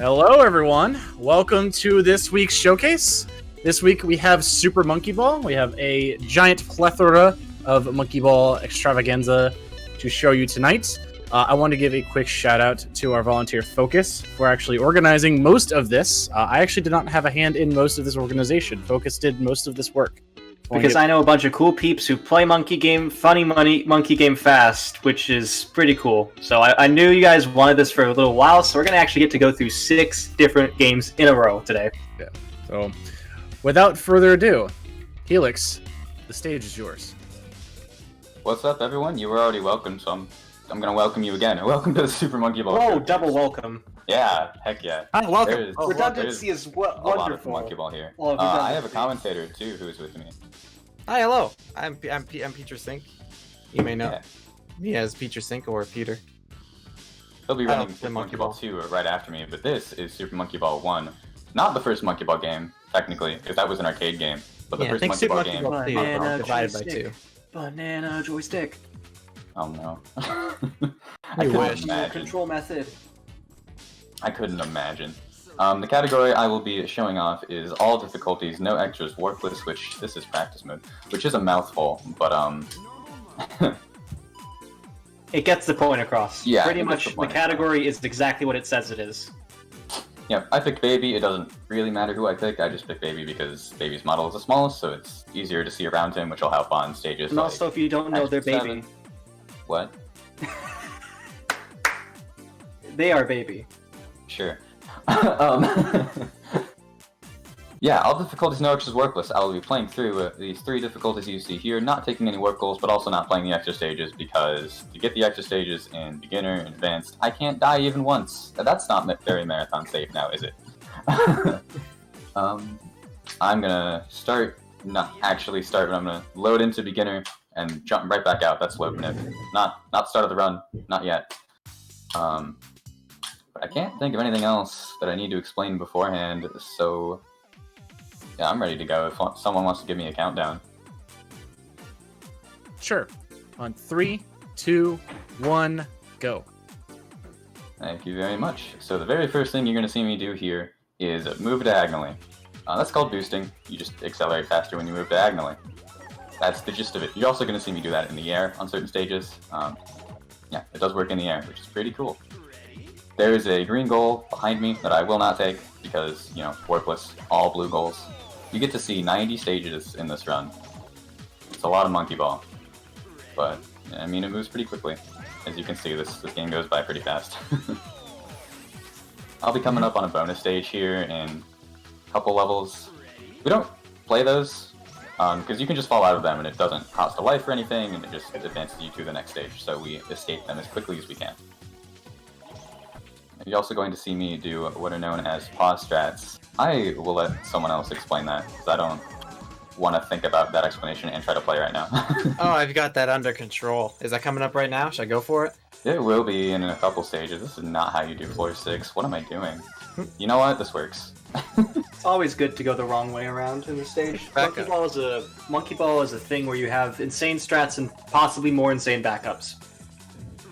Hello, everyone. Welcome to this week's showcase. This week we have Super Monkey Ball. We have a giant plethora of Monkey Ball extravaganza to show you tonight. I want to give a quick shout out to our volunteer Focus for actually organizing most of this. I actually did not have a hand in most of this organization. Focus did most of this work. Because I know a bunch of cool peeps who play Monkey Game, funny money, Monkey Game fast, which is pretty cool. So I knew you guys wanted this for a little while, so we're going to actually get to go through 6 different games in a row today. Yeah. So, without further ado, Helix, the stage is yours. What's up, everyone? You were already welcome, so I'm going to welcome you again. Welcome to the Super Monkey Ball. Oh, double welcome. Yeah, heck yeah. Hi, welcome. There's Redundancy is wonderful. a lot of Monkey Ball here. I have a commentator, too, who's with me. Hi, hello. I'm PetresInc. You may know me as PetresInc or Peter. He'll be running Super Monkey Ball 2 right after me, but this is Super Monkey Ball 1. Not the first Monkey Ball game, technically, because that was an arcade game. But the first Monkey Ball game. Banana divided by 2. Banana joystick. Oh no. I wish. Control method. I couldn't imagine. The category I will be showing off is all difficulties, no extras, Warpless, which this is practice mode, which is a mouthful, but it gets the point across. Yeah, pretty much the category is exactly what it says it is. Yeah, I picked Baby. It doesn't really matter who I pick. I just picked Baby because Baby's model is the smallest, so it's easier to see around him, which will help on stages. And like also, if you don't know, they're Baby. What? They are Baby. Sure. Yeah, all difficulties, no extras, Warpless. I will be playing through these 3 difficulties you see here, not taking any work goals, but also not playing the extra stages, because to get the extra stages in beginner and advanced, I can't die even once. That's not very marathon safe now, is it? I'm gonna not actually start, but I'm gonna load into beginner and jump right back out. That's load manip. Not start of the run, not yet. But I can't think of anything else that I need to explain beforehand, so yeah, I'm ready to go if someone wants to give me a countdown. Sure. On 3, 2, 1, go. Thank you very much. So the very first thing you're going to see me do here is move diagonally. That's called boosting. You just accelerate faster when you move diagonally. That's the gist of it. You're also going to see me do that in the air on certain stages. Yeah, it does work in the air, which is pretty cool. There is a green goal behind me that I will not take because, you know, Warpless, all blue goals. You get to see 90 stages in this run. It's a lot of Monkey Ball. But, I mean, it moves pretty quickly. As you can see, this game goes by pretty fast. I'll be coming up on a bonus stage here in a couple levels. We don't play those, because you can just fall out of them and it doesn't cost a life or anything, and it just advances you to the next stage, so we escape them as quickly as we can. You're also going to see me do what are known as pause strats. I will let someone else explain that, because I don't want to think about that explanation and try to play right now. Oh, I've got that under control. Is that coming up right now? Should I go for it? It will be in a couple stages. This is not how you do floor 6. What am I doing? You know what? This works. It's always good to go the wrong way around in the stage. Monkey Ball is a thing where you have insane strats and possibly more insane backups.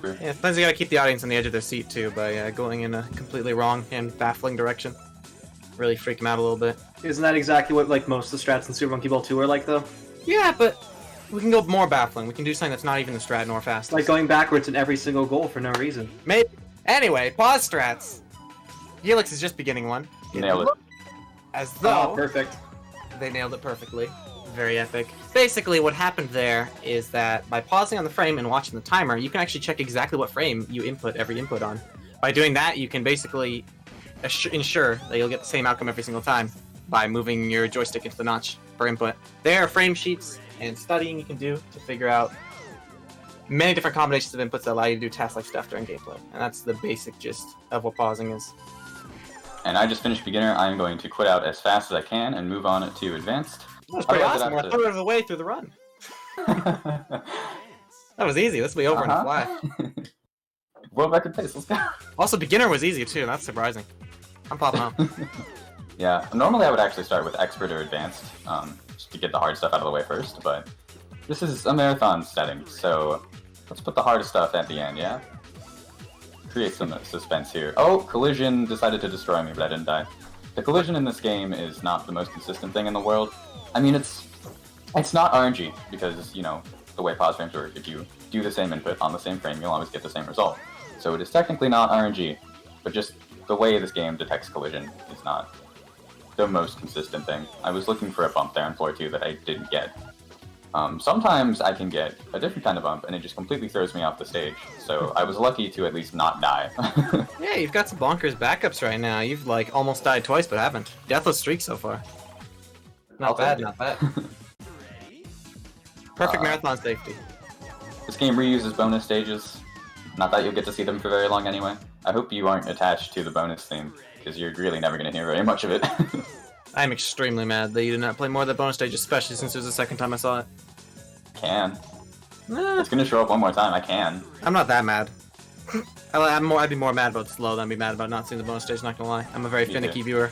Yeah, sometimes you gotta keep the audience on the edge of their seat too by going in a completely wrong and baffling direction. Really freak them out a little bit. Isn't that exactly what like most of the strats in Super Monkey Ball 2 are like, though? Yeah, but we can go more baffling. We can do something that's not even the strat nor fast. Like going backwards in every single goal for no reason. Maybe. Anyway, pause strats. Helix is just beginning one. Nailed it. As though perfect. They nailed it perfectly. Very epic. Basically, what happened there is that by pausing on the frame and watching the timer, you can actually check exactly what frame you input every input on. By doing that, you can basically ensure that you'll get the same outcome every single time by moving your joystick into the notch per input. There are frame sheets and studying you can do to figure out many different combinations of inputs that allow you to do task-like stuff during gameplay. And that's the basic gist of what pausing is. And I just finished beginner. I'm going to quit out as fast as I can and move on to advanced. That was pretty awesome. We're a third of the way through the run. That was easy. This will be over in a fly. World record pace. Let's go. Also, beginner was easy too. That's surprising. I'm popping out. Yeah, normally I would actually start with expert or advanced, just to get the hard stuff out of the way first, but this is a marathon setting, so let's put the hardest stuff at the end, yeah? create some suspense here. Oh, collision decided to destroy me, but I didn't die. The collision in this game is not the most consistent thing in the world. I mean, it's not RNG, because, you know, the way pause frames work, if you do the same input on the same frame, you'll always get the same result. So it is technically not RNG, but just the way this game detects collision is not the most consistent thing. I was looking for a bump there on floor 2 that I didn't get. Sometimes I can get a different kind of bump, and it just completely throws me off the stage. So I was lucky to at least not die. Yeah, you've got some bonkers backups right now. You've, like, almost died twice, but haven't. Deathless streak so far. Not bad, not bad. Perfect marathon safety. This game reuses bonus stages. Not that you'll get to see them for very long anyway. I hope you aren't attached to the bonus theme, because you're really never going to hear very much of it. I'm extremely mad that you did not play more of that bonus stage, especially since it was the second time I saw it. Can. It's going to show up one more time, I can. I'm not that mad. I'd be more mad about slow than I'd be mad about not seeing the bonus stage, not gonna lie. I'm a very finicky viewer.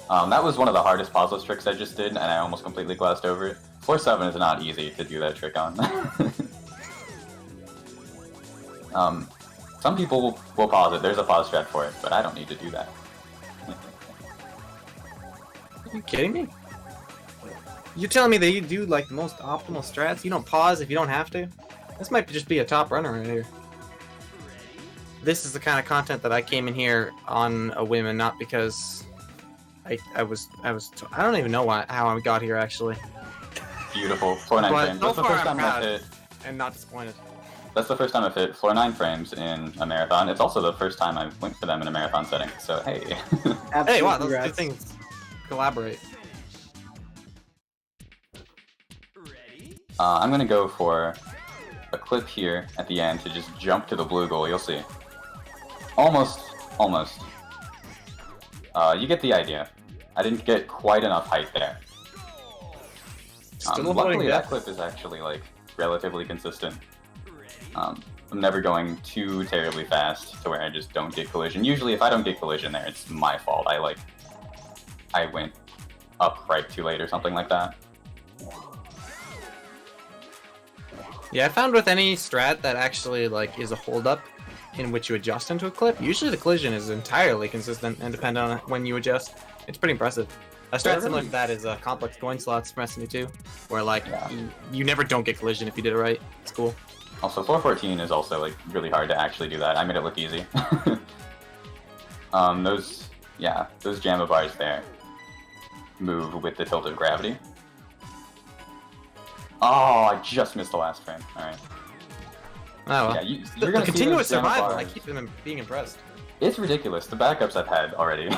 That was one of the hardest pauseless tricks I just did, and I almost completely glossed over it. Floor 7 is not easy to do that trick on. Some people will pause it, there's a pause strat for it, but I don't need to do that. Are you kidding me? You're telling me that you do, like, the most optimal strats? You don't pause if you don't have to? This might just be a top runner right here. This is the kind of content that I came in here on a whim and not because I don't even know how I got here, actually. Beautiful. Floor 9 frames. That's the first time I've hit. And not disappointed. That's the first time I've hit floor 9 frames in a marathon. It's also the first time I went for them in a marathon setting, so hey. Hey, wow, those two things collaborate. I'm gonna go for a clip here at the end to just jump to the blue goal, you'll see. Almost. You get the idea. I didn't get quite enough height there. Luckily that clip is actually, like, relatively consistent. I'm never going too terribly fast to where I just don't get collision. Usually if I don't get collision there, it's my fault. I went up right too late or something like that. Yeah, I found with any strat that actually, like, is a holdup in which you adjust into a clip, usually the collision is entirely consistent and dependent on when you adjust. It's pretty impressive. A strat similar to that is complex coin slots from SME2, where, like, you never don't get collision if you did it right. It's cool. Also, 414 is also, like, really hard to actually do that. I made it look easy. Those Jamma bars there move with the tilt of gravity. Oh, I just missed the last frame. Alright. Oh, well. Yeah, you're gonna the see continuous those Jamma survival, I bars. keep them being impressed. It's ridiculous. The backups I've had already.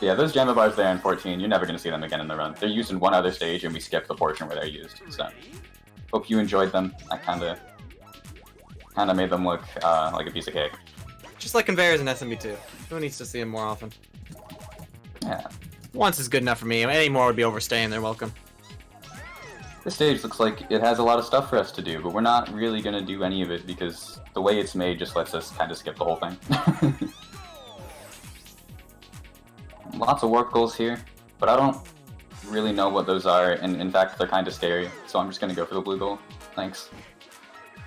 Yeah, those Jamma bars there in 14, you're never going to see them again in the run. They're used in one other stage, and we skipped the portion where they're used. So, hope you enjoyed them. I kind of made them look like a piece of cake. Just like conveyors in SMB2. Who needs to see them more often? Yeah. Once is good enough for me. Any more would be overstaying. They're welcome. This stage looks like it has a lot of stuff for us to do, but we're not really going to do any of it because the way it's made just lets us kind of skip the whole thing. Lots of warp goals here, but I don't really know what those are, and in fact they're kind of scary, so I'm just going to go for the blue goal. Thanks.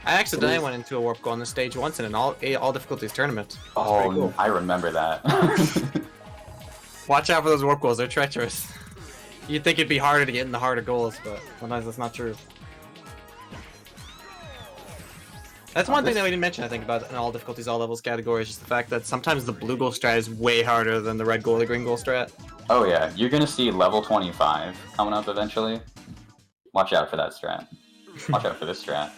I accidentally went into a warp goal on this stage once in an all difficulties tournament. Oh, cool. I remember that. Watch out for those warp goals, they're treacherous. You'd think it'd be harder to get in the harder goals, but sometimes that's not true. That's one thing that we didn't mention, I think, about an all difficulties, all levels category, is just the fact that sometimes the blue goal strat is way harder than the red goal or green goal strat. Oh yeah, you're gonna see level 25 coming up eventually. Watch out for that strat. Watch out for this strat.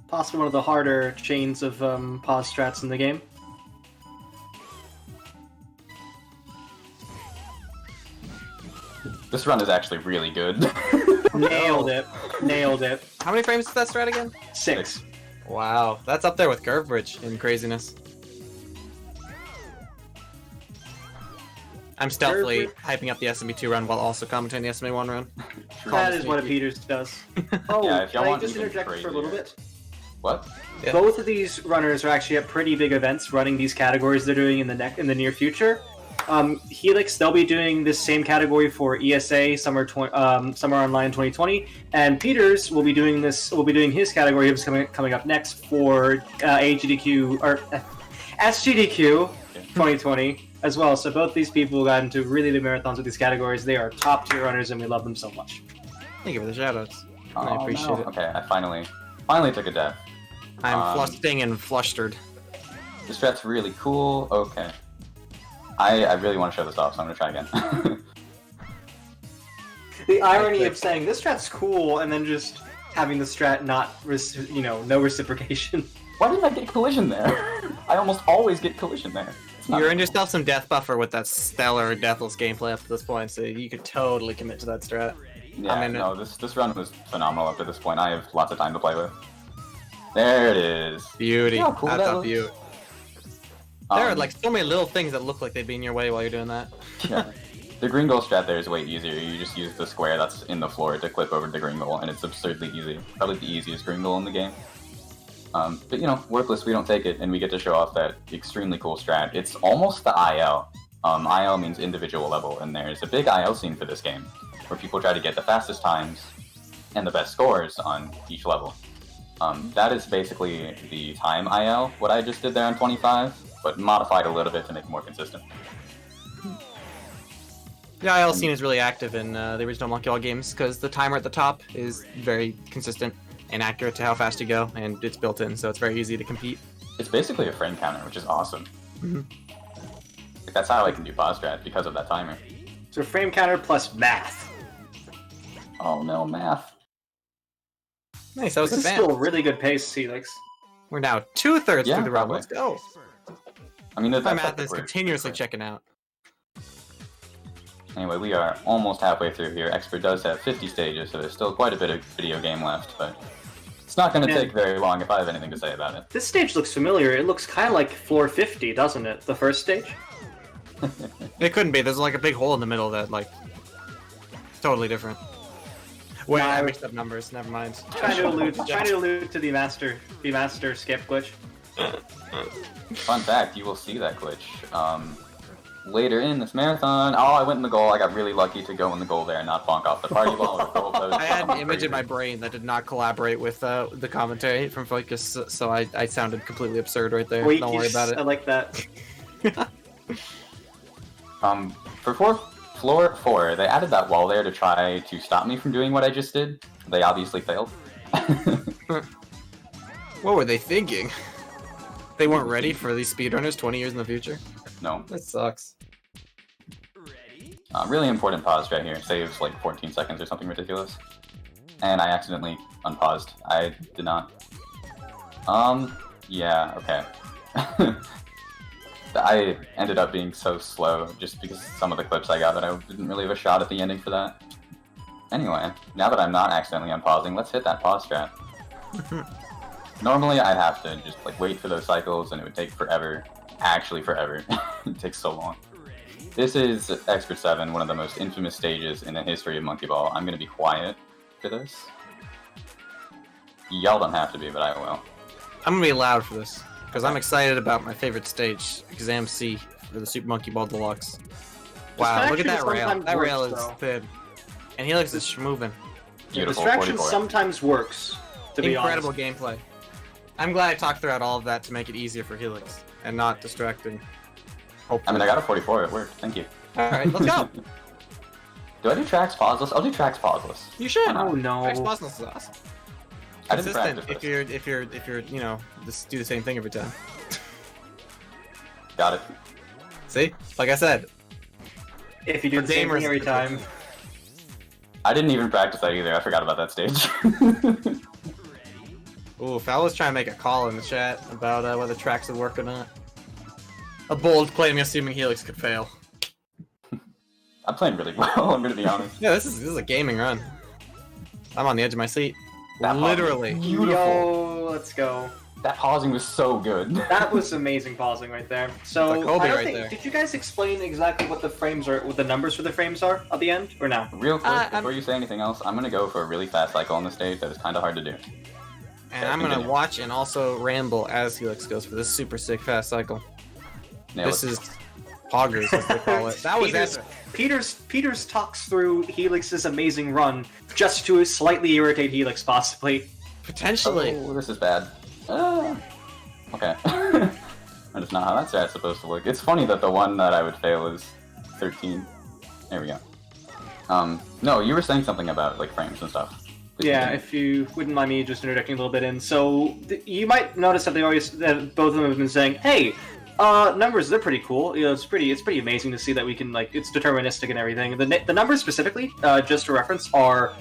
Possibly one of the harder chains of pause strats in the game. This run is actually really good. Nailed it. Nailed it. How many frames is that strat again? 6. Wow, that's up there with Curve Bridge in craziness. I'm stealthily hyping up the SMB2 run while also commentating the SMB1 run. That is what a Peters does. Oh, Yeah, if y'all can I want just even interject for a little crazier. bit? What? Yeah. Both of these runners are actually at pretty big events running these categories they're doing in the near future. Helix, they'll be doing this same category for ESA Summer Online 2020, and Peters will be doing this. Will be doing his category. He's coming up next for AGDQ or SGDQ 2020 as well. So both these people got into really big marathons with these categories. They are top tier runners, and we love them so much. Thank you for the shoutouts. Oh, I appreciate no. it. Okay, I finally took a death. I'm flusting and flustered. This strat's really cool. Okay. I really want to show this off, so I'm gonna try again. The irony of saying this strat's cool and then just having the strat not, no reciprocation. Why didn't I get collision there? I almost always get collision there. You earned yourself some death buffer with that stellar Deathless gameplay up to this point, so you could totally commit to that strat. Yeah, no, this run was phenomenal up to this point. I have lots of time to play with. There it is. Beauty. How cool That's that a looks. beaut. There are like so many little things that look like they'd be in your way while you're doing that. Yeah. The green goal strat there is way easier. You just use the square that's in the floor to clip over the green goal, and it's absurdly easy. Probably the easiest green goal in the game. But Warpless, we don't take it, and we get to show off that extremely cool strat. It's almost the IL. IL means individual level, and there's a big IL scene for this game, where people try to get the fastest times and the best scores on each level. That is basically the time IL, what I just did there on 25, but modified a little bit to make it more consistent. The IL scene is really active in the original Monkey Ball games because the timer at the top is very consistent and accurate to how fast you go, and it's built in, so it's very easy to compete. It's basically a frame counter, which is awesome. Mm-hmm. That's how I can do pause strat, because of that timer. So frame counter plus math. Oh no, math. Nice, that was This is advanced. still a really good pace, Helix. We're now 2/3 Yeah, through the run. probably. Let's go. I mean, My that's math like is we're- continuously checking out. Anyway, we are almost halfway through here. Expert does have 50 stages, so there's still quite a bit of video game left, but it's not going to Man. take very long if I have anything to say about it. This stage looks familiar. It looks kind of like floor 50, doesn't it? The first stage? It couldn't be. There's like a big hole in the middle that like totally different. Wait, No, I I- mixed up numbers. Never mind. Trying to allude to the master skip glitch. Fun fact, you will see that glitch later in this marathon. Oh, I went in the goal. I got really lucky to go in the goal there and not bonk off the party ball or goal post. I had an image in my brain that did not collaborate with the commentary from Focus, so I sounded completely absurd right there. Wait, Don't worry about I it. like that. For floor 4, they added that wall there to try to stop me from doing what I just did. They obviously failed. What were they thinking? They weren't ready for these speedrunners 20 years in the future? No. That sucks. Really important pause right here. Saves like 14 seconds or something ridiculous. And I accidentally unpaused. I did not. Yeah, okay. I ended up being so slow just because some of the clips I got that I didn't really have a shot at the ending for that. Anyway, now that I'm not accidentally unpausing, let's hit that pause strat. Normally I'd have to just like wait for those cycles and it would take forever. Actually forever. It takes so long. This is Expert 7, one of the most infamous stages in the history of Monkey Ball. I'm gonna be quiet for this. Y'all don't have to be, but I will. I'm gonna be loud for this, because I'm excited about my favorite stage, Exam C, for the Super Monkey Ball Deluxe. Wow, look at that rail. sometimes That rail works, is though. thin. And Helix is moving. Beautiful, Distraction 44. sometimes works, to be Incredible honest. gameplay. I'm glad I talked throughout all of that to make it easier for Helix, and not distracting. I mean, I got a 44, it worked, thank you. Alright, let's go! Do I do tracks pauseless? I'll do tracks pauseless. You should! Oh no. Tracks Pauseless is awesome. I didn't Consistent practice if you're, just do the same thing every time. Got it. See? Like I said, If you do For the same gamers, thing every time. I didn't even practice that either, I forgot about that stage. ooh, Foul was trying to make a call in the chat about whether tracks would work or not. A bold claim assuming Helix could fail. I'm playing really well, I'm gonna be honest. Yeah, this is a gaming run. I'm on the edge of my seat. That pausing Literally. was beautiful. Yo, let's go. That pausing was so good. That was amazing pausing right there. So, It's like Kobe I don't right think, there. did you guys explain exactly what the frames are, what the numbers for the frames are at the end, or no? Real quick, I'm- before you say anything else, I'm gonna go for a really fast cycle on the stage that is kinda hard to do. And I'm gonna watch and also ramble as Helix goes for this super sick fast cycle. Nail This it. is Poggers, as they call it. That was Peters, epic. Peters talks through Helix's amazing run just to slightly irritate Helix, possibly. Potentially. Oh, this is bad. Okay. That's not how that strat's supposed to look. It's funny that the one that I would fail is 13. There we go. No, you were saying something about like frames and stuff. Yeah, if you wouldn't mind me just interjecting a little bit in. So, you might notice that both of them have been saying, hey, numbers, they're pretty cool. You know, it's pretty amazing to see that we can, like, it's deterministic and everything. The numbers specifically, just to reference, are...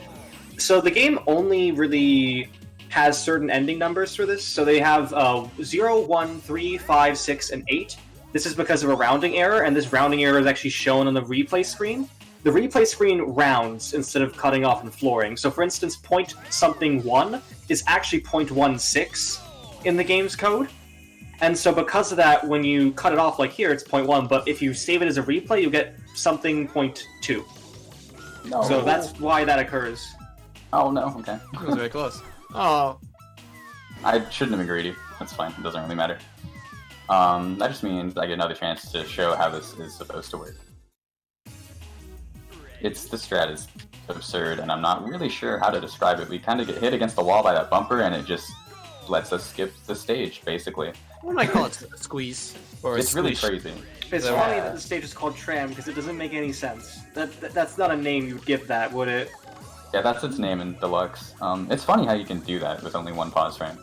So the game only really has certain ending numbers for this. So they have 0, 1, 3, 5, 6, and 8. This is because of a rounding error, and this rounding error is actually shown on the replay screen. The replay screen rounds instead of cutting off and flooring. So for instance, point something 1 is actually 0.16 in the game's code. And so because of that, when you cut it off like here, it's 0.1, but if you save it as a replay, you get something 0.2. No. So that's why that occurs. Oh no, okay. That was very close. Oh. I shouldn't have been greedy. That's fine, it doesn't really matter. That just means I get another chance to show how this is supposed to work. The strat is absurd, and I'm not really sure how to describe it. We kind of get hit against the wall by that bumper, and it just lets us skip the stage, basically. What do I call it? A squeeze? Or It's really crazy. It's funny that the stage is called Tram, because it doesn't make any sense. That's not a name you'd give that, would it? Yeah, that's its name in Deluxe. It's funny how you can do that with only one pause frame.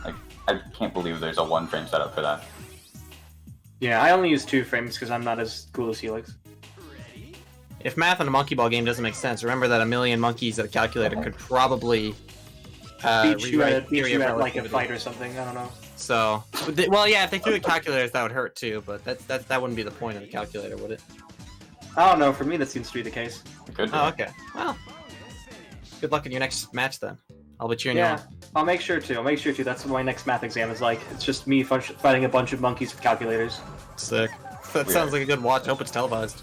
Like, I can't believe there's a 1 frame setup for that. Yeah, I only use 2 frames because I'm not as cool as Helix. If math on a monkey ball game doesn't make sense, remember that a million monkeys at a calculator could probably Beat you at like a relativity. fight or something, I don't know. So, well, yeah, if they threw at calculators, that would hurt too. But that wouldn't be the point of the calculator, would it? I don't know, for me that seems to be the case. It could be. Oh, okay. Well, good luck in your next match then. I'll be cheering you Yeah, on. I'll make sure to. That's what my next math exam is like. It's just me fighting a bunch of monkeys with calculators. Sick. That sounds like a good watch. I hope it's televised.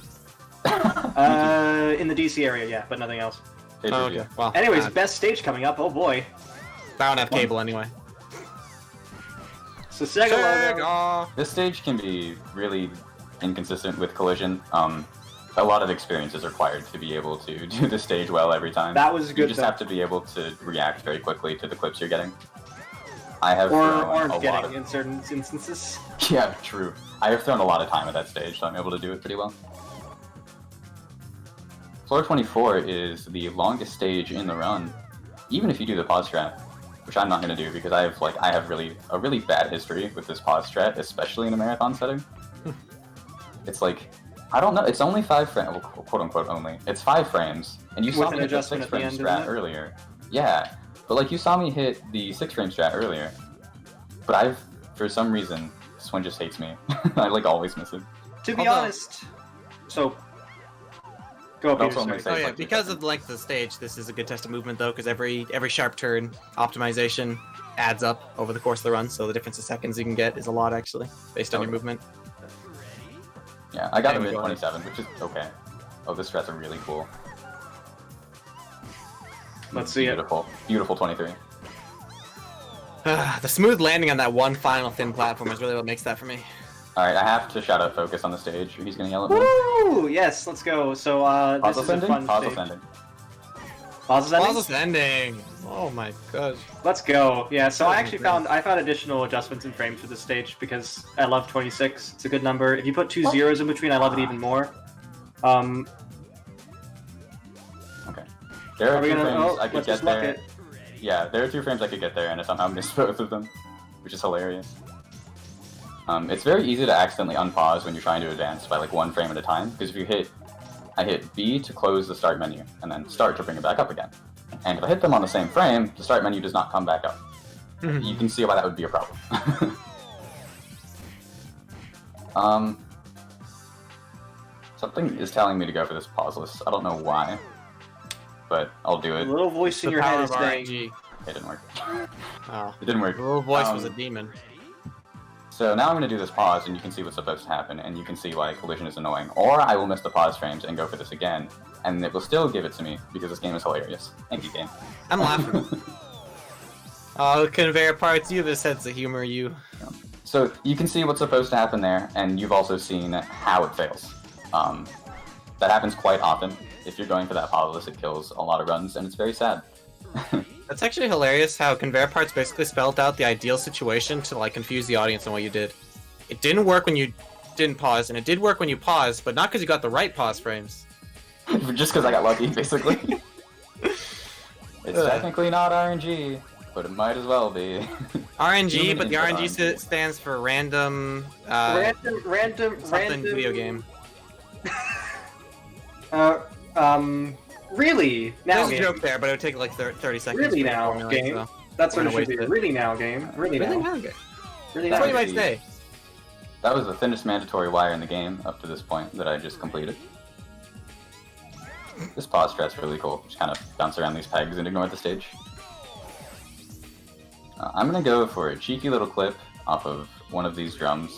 In the DC area, yeah, but nothing else. Oh, okay. Well, Anyways, best stage coming up, oh boy. I don't have cable anyway. So Sega logo. Sega! This stage can be really inconsistent with collision. A lot of experience is required to be able to do the stage well every time. That was good. You just have to be able to react very quickly to the clips you're getting. I have or thrown aren't a getting lot of... in certain instances. Yeah, true. I have thrown a lot of time at that stage, so I'm able to do it pretty well. Floor 24 is the longest stage in the run, even if you do the pause strat, which I'm not going to do because I have a really bad history with this pause strat, especially in a marathon setting. It's like, I don't know, it's only 5 frames, well, quote unquote only. It's 5 frames, and you saw me hit the 6 frame strat earlier. Yeah, but like you saw me hit the 6 frame strat earlier, but for some reason, this one just hates me. I like always miss it. To be honest, so go That's Peter, what I'm sorry. gonna Oh say. yeah, Like, because of the length of the stage, this is a good test of movement though, because every sharp turn optimization adds up over the course of the run, so the difference of seconds you can get is a lot actually, based on your movement. Yeah, I got a Anyway, mid go ahead. 27, which is okay. Oh, this strat's are really cool. Let's see it. Beautiful, beautiful 23. The smooth landing on that one final thin platform is really what makes that for me. Alright, I have to shout out Focus on the stage, or he's gonna yell at me. Woo! Yes, let's go. So Pause this is a ascending? fun Pause stage. ascending. Pause ascending? Pause ascending! Oh my gosh. Let's go. Yeah, so That I was actually great. found additional adjustments in frames for this stage because I love 26. It's a good number. If you put 2 zeros in between, I love it even more. Okay. There are Are we 2 gonna? frames Oh, I could let's get just luck there. it. Yeah, there are 2 frames I could get there, and I somehow missed both of them, which is hilarious. It's very easy to accidentally unpause when you're trying to advance by like 1 frame at a time, because if you I hit B to close the start menu, and then start to bring it back up again. And if I hit them on the same frame, the start menu does not come back up. You can see why that would be a problem. Something is telling me to go for this pause list. I don't know why, but I'll do A it. little voice in The your power head of is saying, RNG. It didn't work. Oh. It didn't work. The little voice was a Um, demon. So now I'm going to do this pause, and you can see what's supposed to happen, and you can see why collision is annoying. Or I will miss the pause frames and go for this again, and it will still give it to me, because this game is hilarious. Thank you, game. I'm laughing. Oh, conveyor parts, you have a sense of humor, you. So So you can see what's supposed to happen there, and you've also seen how it fails. That happens quite often. If you're going for that Warpless, it kills a lot of runs, and it's very sad. That's actually hilarious how conveyor parts basically spelled out the ideal situation to like confuse the audience on what you did. It didn't work when you didn't pause, and it did work when you paused, but not because you got the right pause frames. Just because I got lucky, basically. It's technically not RNG, but it might as well be. RNG, but the RNG stands for random. Random video game. Really? Now There's a game. joke there, but it would take like 30 seconds. Really for it to now formulate, game. so That's what we're it gonna should be. waste it. Really now game. Really Really now. now game. Really That's now. what you might say. That was the thinnest mandatory wire in the game up to this point that I just completed. This pause strat's really cool. Just kind of bounce around these pegs and ignore the stage. I'm gonna go for a cheeky little clip off of one of these drums.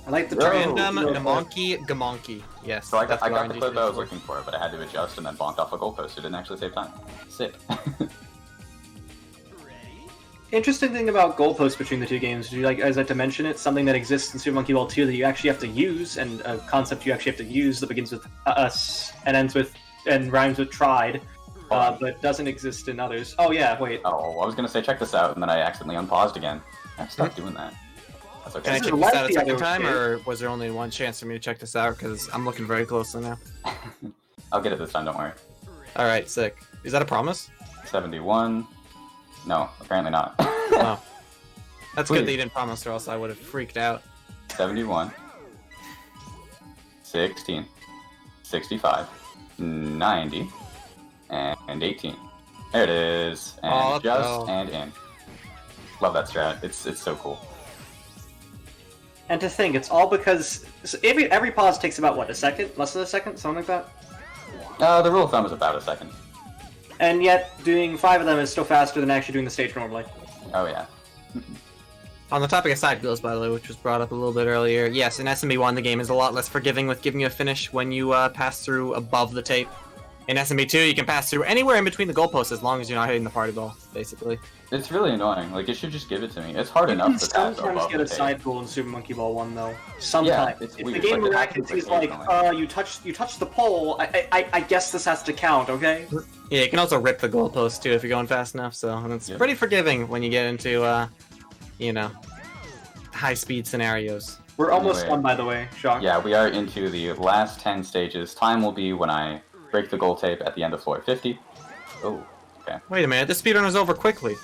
I like the Random gamonky. Yes. So I that's got what the RNG clip I stands was for. looking for, but I had to adjust and then bonked off a goalpost. It didn't actually save time. Sick. Interesting thing about goalposts between the two games, do you like, as I like to mention it, something that exists in Super Monkey Ball 2 that you actually have to use, and a concept you actually have to use that begins with us and ends with and rhymes with tried, but doesn't exist in others. Oh yeah, wait. Oh, I was gonna say check this out, and then I accidentally unpaused again. I have to stop doing that. That's Can I okay. check Like this out a the second other time, game. or was there only one chance for me to check this out? Because I'm looking very closely now. I'll get it this time. Don't worry. All right, sick. Is that a promise? 71. No, apparently not. Oh. That's good Please. that you didn't promise, or else I would have freaked out. 71. 16. 65. 90. And 18. There it is. And Oh, just no. and in. Love that strat. It's so cool. And to think, it's all because every pause takes about what, a second, less than a second, something like that. The rule of thumb is about a second. And yet, doing 5 of them is still faster than actually doing the stage normally. Oh yeah. On the topic of side goals, by the way, which was brought up a little bit earlier, yes, in SMB1 the game is a lot less forgiving with giving you a finish when you pass through above the tape. In SMB2, you can pass through anywhere in between the goalposts as long as you're not hitting the party ball, basically. It's really annoying. Like, it should just give it to me. It's hard You enough can to pass sometimes above get the a tape. side goal in Super Monkey Ball 1, though. Sometimes. it's if weird. the game Like, it miraculously happens, is like, like, you touched the pole, I guess this has to count, okay? Yeah, you can also rip the goalpost too if you're going fast enough, so and it's Yeah. pretty forgiving when you get into, you know, high-speed scenarios. We're almost Anyway. done, by the way, Shock. Yeah, we are into the last 10 stages. Time will be when I break the goal tape at the end of floor 50. Oh, okay. Wait a minute, this speedrun is over quickly.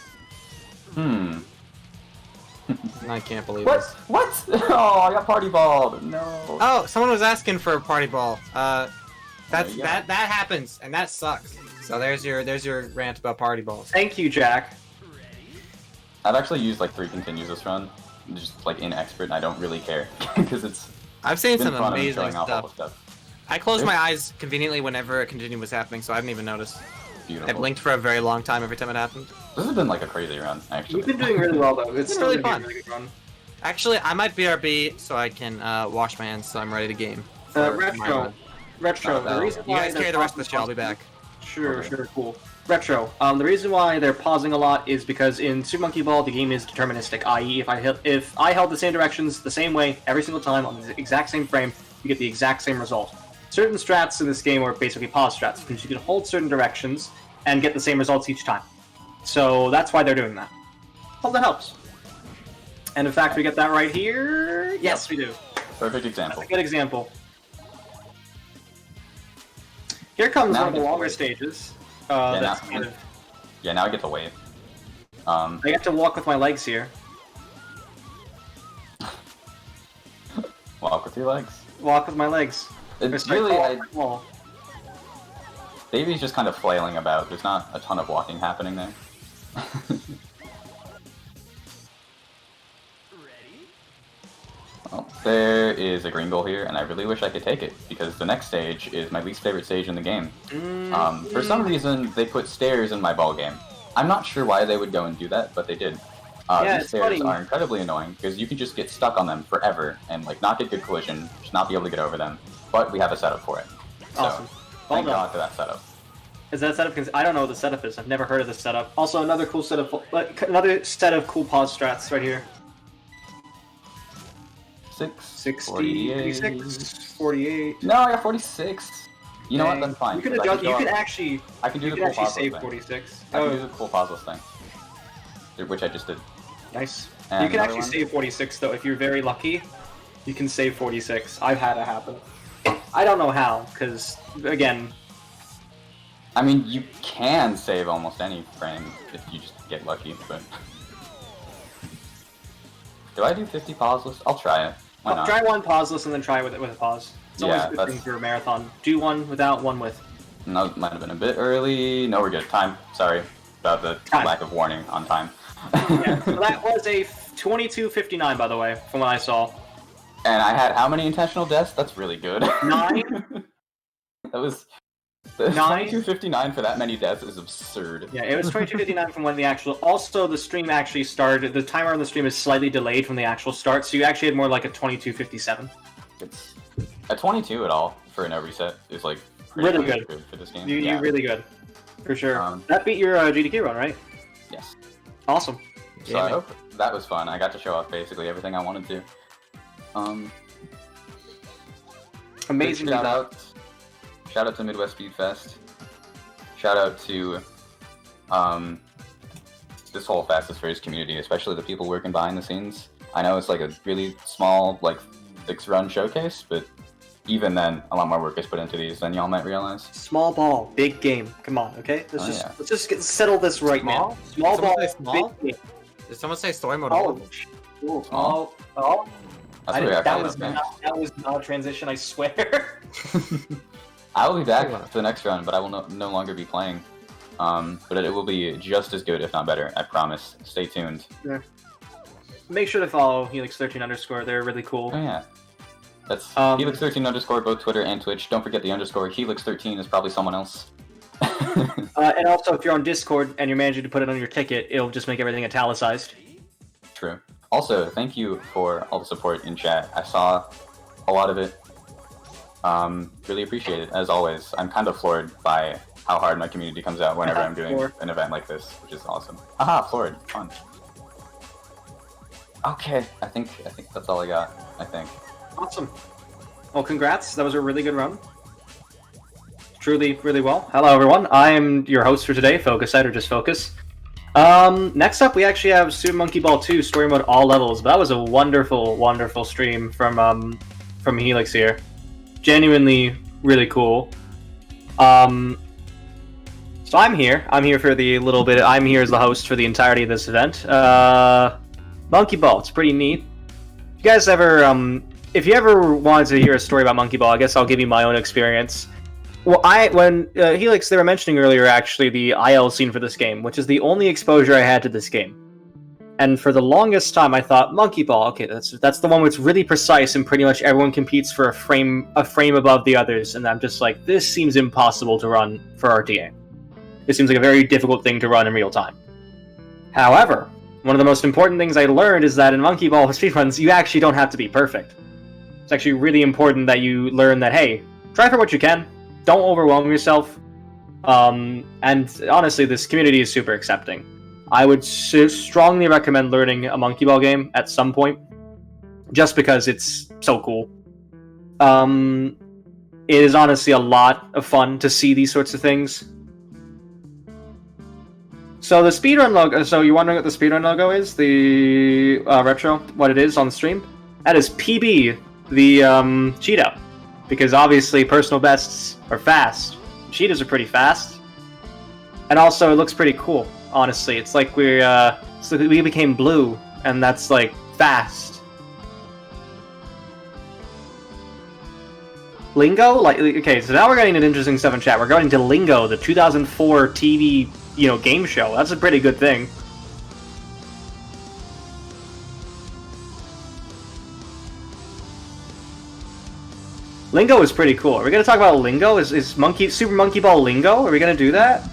I can't believe What? this. What? Oh, I got party balled. No. Oh, someone was asking for a party ball. That's Yeah. that happens, and that sucks. So there's your rant about party balls. Thank you, Jack. I've actually used like 3 continues this run. Just like inexpert, and I don't really care. Because it's I've seen been some fun and amazing showing off all stuff. the stuff. I closed my eyes conveniently whenever a continue was happening, so I didn't even notice. I Beautiful. blinked for a very long time every time it happened. This has been like a crazy run, actually. You've been doing really well, though. It's It's still really gonna fun. be a really good run. Actually, I might BRB so I can wash my hands so I'm ready to game. for my Retro. run. Retro. Not bad. The reason You why guys they're carry the rest of the pausing show, I'll be back. Sure, Okay. sure, cool. Retro. The reason why they're pausing a lot is because in Super Monkey Ball the game is deterministic. I.e., if I held the same directions the same way every single time on the exact same frame, you get the exact same result. Certain strats in this game are basically pause strats because you can hold certain directions and get the same results each time. So that's why they're doing that. Well, that helps. And in fact, we get that right here. Yes, we do. Perfect example. That's a good example. Here comes Now one of the we get to longer wait. stages. Yeah, That's now- kind of, Yeah, now I get to wave. I get to walk with my legs here. Walk with your legs. Walk with my legs. It's Like, really, fall, fall. Davey's just kind of flailing about. There's not a ton of walking happening there. Well, there is a green goal here, and I really wish I could take it, because the next stage is my least favorite stage in the game. For some reason, they put stairs in my ball game. I'm not sure why they would go and do that, but they did. Yeah, These it's stairs funny. are incredibly annoying, because you can just get stuck on them forever, and like not get good collision, just not be able to get over them. But we have a setup for it. So, Awesome. Well thank done. God for that setup. Is that setup? I don't know what the setup is. I've never heard of this setup. Also, another set of cool pause strats right here. 60, 46, 48. No, I got 46. You know what? That's fine. You can 'cause adjust. You can actually. I can do You the can cool actually puzzles save thing. 46. I can do the cool puzzles thing, which I just did. Nice. And You can another actually one? save 46 though. If you're very lucky, you can save 46. I've had it happen. I don't know how, because again, I mean, you can save almost any frame if you just get lucky, but... Do I do 50 pauseless? I'll try it. Why not? try one pauseless and then try with a pause. It's always Yeah, a good that's- thing for a marathon. Do one without, one with. No, that might have been a bit early. No, we're good. Time. Sorry about the Time. lack of warning on time. Yeah, so that was a 22:59, by the way, from what I saw. And I had how many intentional deaths? That's really good. 9. That was... 9? 22:59 for that many deaths is absurd. Yeah, it was 22:59 from when the actual. Also, the stream actually started. The timer on the stream is slightly delayed from the actual start, so you actually had more like a 22:57. It's... A 22 at all for no reset is like... pretty Really much good. for this game. You're really good, for sure. Um, That beat your GDQ run, right? Yes. Awesome. So I hope that was fun. I got to show off basically everything I wanted to. Amazing. Shout out to Midwest Speed Fest. Shout out to this whole Fastest First community, especially the people working behind the scenes. I know it's like a really small, like 6-run showcase, but even then, a lot more work is put into these than y'all might realize. Small ball, big game. Come on, okay? Let's yeah. settle this right now. Small Someone ball, say small? big game. Did someone say story mode? Oh, oh. That's what we got That coming was up next. that was not a transition, I swear. I will be back for the next run, but I will no longer be playing. But it will be just as good, if not better. I promise. Stay tuned. Make sure to follow Helix13_. They're really cool. Oh yeah. That's Helix13_ both Twitter and Twitch. Don't forget the underscore. Helix13 is probably someone else. And also, if you're on Discord and you're managing to put it on your ticket, it'll just make everything italicized. True. Also, thank you for all the support in chat. I saw a lot of it. Really appreciate it, as always. I'm kind of floored by how hard my community comes out whenever I'm doing an event like this, which is awesome. Haha, floored. Fun. Okay, I think that's all I got. I think. Awesome. Well, congrats. That was a really good run. Truly, really well. Hello, everyone. I'm your host for today, Focusite, or just Focus. Next up, we actually have Super Monkey Ball 2 Story Mode All Levels. But that was a wonderful, wonderful stream from Helix here. Genuinely, really cool. So I'm here. I'm here for the little bit. I'm here as the host for the entirety of this event. Monkey Ball. It's pretty neat. You guys ever, if you ever wanted to hear a story about Monkey Ball, I guess I'll give you my own experience. Well, when Helix, they were mentioning earlier, actually, the IL scene for this game, which is the only exposure I had to this game. And for the longest time, I thought, Monkey Ball, okay, that's the one where it's really precise and pretty much everyone competes for a frame above the others. And I'm just like, this seems impossible to run for RTA. This seems like a very difficult thing to run in real time. However, one of the most important things I learned is that in Monkey Ball speedruns, you actually don't have to be perfect. It's actually really important that you learn that, hey, try for what you can. Don't overwhelm yourself. And honestly, this community is super accepting. I would strongly recommend learning a Monkey Ball game at some point, just because it's so cool. It is honestly a lot of fun to see these sorts of things. So the speedrun logo, so you're wondering what the speedrun logo is? The retro, what it is on the stream? That is PB, the cheetah. Because obviously personal bests are fast. Cheetahs are pretty fast. And also it looks pretty cool, honestly. It's like we became blue, and that's like fast. Lingo? Like, okay, so now we're getting an interesting stuff in chat. We're going to Lingo, the 2004 TV, game show. That's a pretty good thing. Lingo is pretty cool. Are we gonna talk about Lingo? Is Super Monkey Ball Lingo? Are we gonna do that?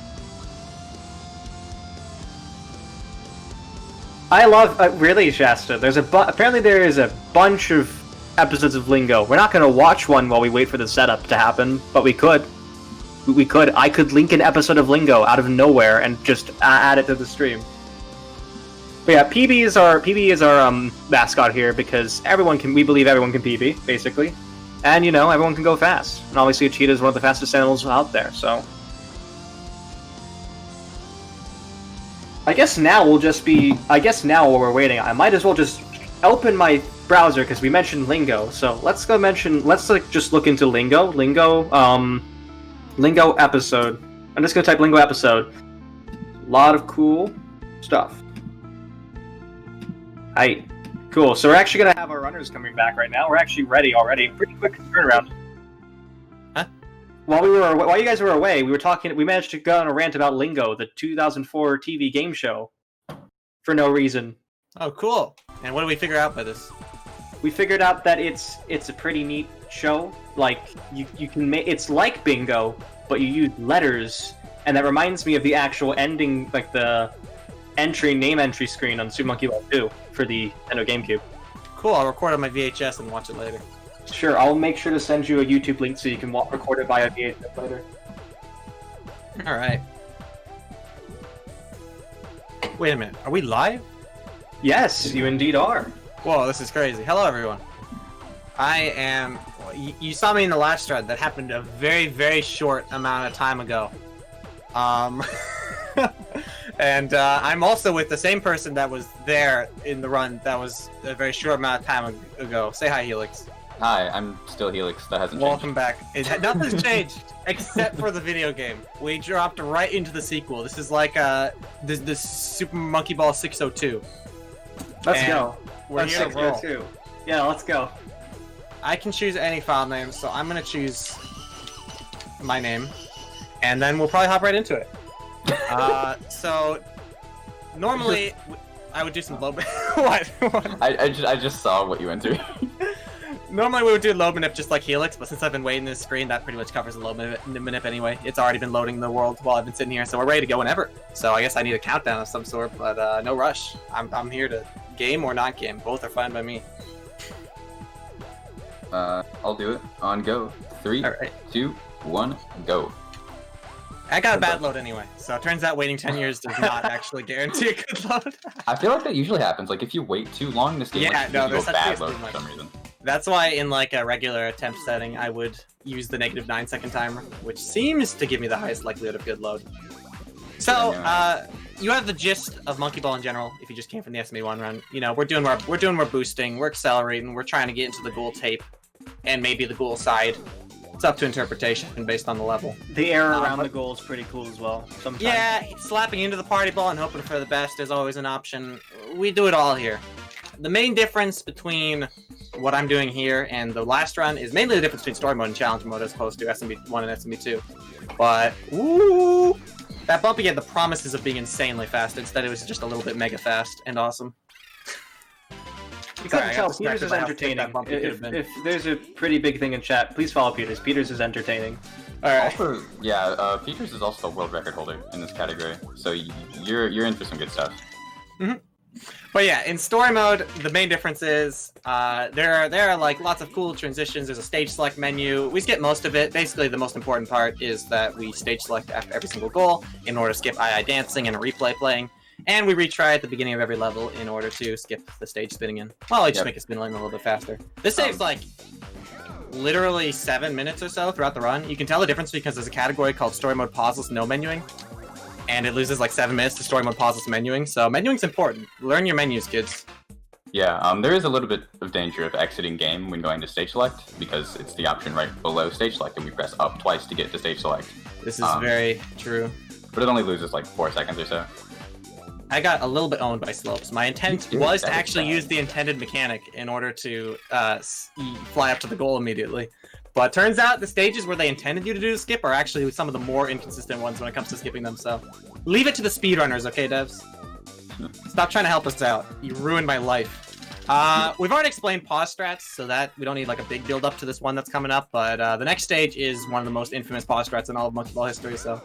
I love really, Shasta. Apparently there is a bunch of episodes of Lingo. We're not gonna watch one while we wait for the setup to happen, but we could. we could. I could link an episode of Lingo out of nowhere and just add it to the stream. But yeah, PB is our mascot here because we believe everyone can PB basically, and you know everyone can go fast. And obviously, a cheetah is one of the fastest animals out there. So I guess now while we're waiting, I might as well just open my browser because we mentioned Lingo. So let's just look into Lingo. Lingo episode. I'm just gonna type Lingo episode. A lot of cool stuff. Hi. Cool. So we're actually gonna have our runners coming back right now. We're actually ready already. Pretty quick turnaround. Huh? While you guys were away, we managed to go on a rant about Lingo, the 2004 TV game show, for no reason. Oh, cool. And what did we figure out by this? We figured out that it's a pretty neat show. Like you can make it's like Bingo, but you use letters, and that reminds me of the actual ending, like the name entry screen on Super Monkey Ball 2 for the Nintendo GameCube. Cool, I'll record on my VHS and watch it later. Sure, I'll make sure to send you a YouTube link so you can record it via VHS later. Alright. Wait a minute, are we live? Yes, you indeed are. Whoa, this is crazy. Hello, everyone. I am... You saw me in the last thread. That happened a very, very short amount of time ago. And I'm also with the same person that was there in the run that was a very short amount of time ago. Say hi, Helix. Hi, I'm still Helix. That hasn't Welcome changed. back. Nothing's changed except for the video game. We dropped right into the sequel. This is like this Super Monkey Ball 602. Let's And go. We're here to roll. Too. Yeah, let's go. I can choose any file name, so I'm gonna choose my name, and then we'll probably hop right into it. So normally I would do some low. What? I just saw what you went through. Normally we would do low manip just like Helix, but since I've been waiting this screen, that pretty much covers the low manip anyway. It's already been loading the world while I've been sitting here, so we're ready to go whenever. So I guess I need a countdown of some sort, but no rush. I'm here to game or not game. Both are fine by me. I'll do it. On go. 3, Alright. 2, 1, go. I got a bad load anyway, so it turns out waiting 10 years does not actually guarantee a good load. I feel like that usually happens. Like if you wait too long, this game Yeah, no, you there's go such bad thing load as for too some reason. That's why in like a regular attempt setting, I would use the -9 second timer, which seems to give me the highest likelihood of good load. So, you have the gist of Monkey Ball in general. If you just came from the SME1 run, you know we're doing more boosting, we're accelerating, we're trying to get into the ghoul tape, and maybe the ghoul side. It's up to interpretation based on the level. The air around the goal is pretty cool as well. Sometimes. Yeah, slapping into the party ball and hoping for the best is always an option. We do it all here. The main difference between what I'm doing here and the last run is mainly the difference between story mode and challenge mode as opposed to SMB1 and SMB2. But, ooh, that bumpy had the promises of being insanely fast. Instead, it was just a little bit mega fast and awesome. You couldn't tell. Peters is entertaining. If there's a pretty big thing in chat, please follow Peters. Peters is entertaining. Alright. Also, yeah, Peters is also the world record holder in this category, so you're in for some good stuff. Mm-hmm. But yeah, in story mode, the main difference is there are like lots of cool transitions. There's a stage select menu. We skip most of it. Basically, the most important part is that we stage select after every single goal in order to skip II dancing and a replay playing. And we retry at the beginning of every level in order to skip the stage spinning in. Well, I just make it spin in a little bit faster. This saves like literally 7 minutes or so throughout the run. You can tell the difference because there's a category called story mode pauseless no menuing. And it loses like 7 minutes to story mode pauseless menuing. So menuing's important. Learn your menus, kids. Yeah, there is a little bit of danger of exiting game when going to stage select, because it's the option right below stage select, and we press up twice to get to stage select. This is very true. But it only loses like 4 seconds or so. I got a little bit owned by slopes. My intent was to actually use the intended mechanic in order to fly up to the goal immediately. But turns out the stages where they intended you to do the skip are actually some of the more inconsistent ones when it comes to skipping them, so leave it to the speedrunners, okay, devs? Stop trying to help us out. You ruined my life. We've already explained pause strats, so that we don't need like a big build up to this one that's coming up, but the next stage is one of the most infamous pause strats in all of Monkey Ball history, so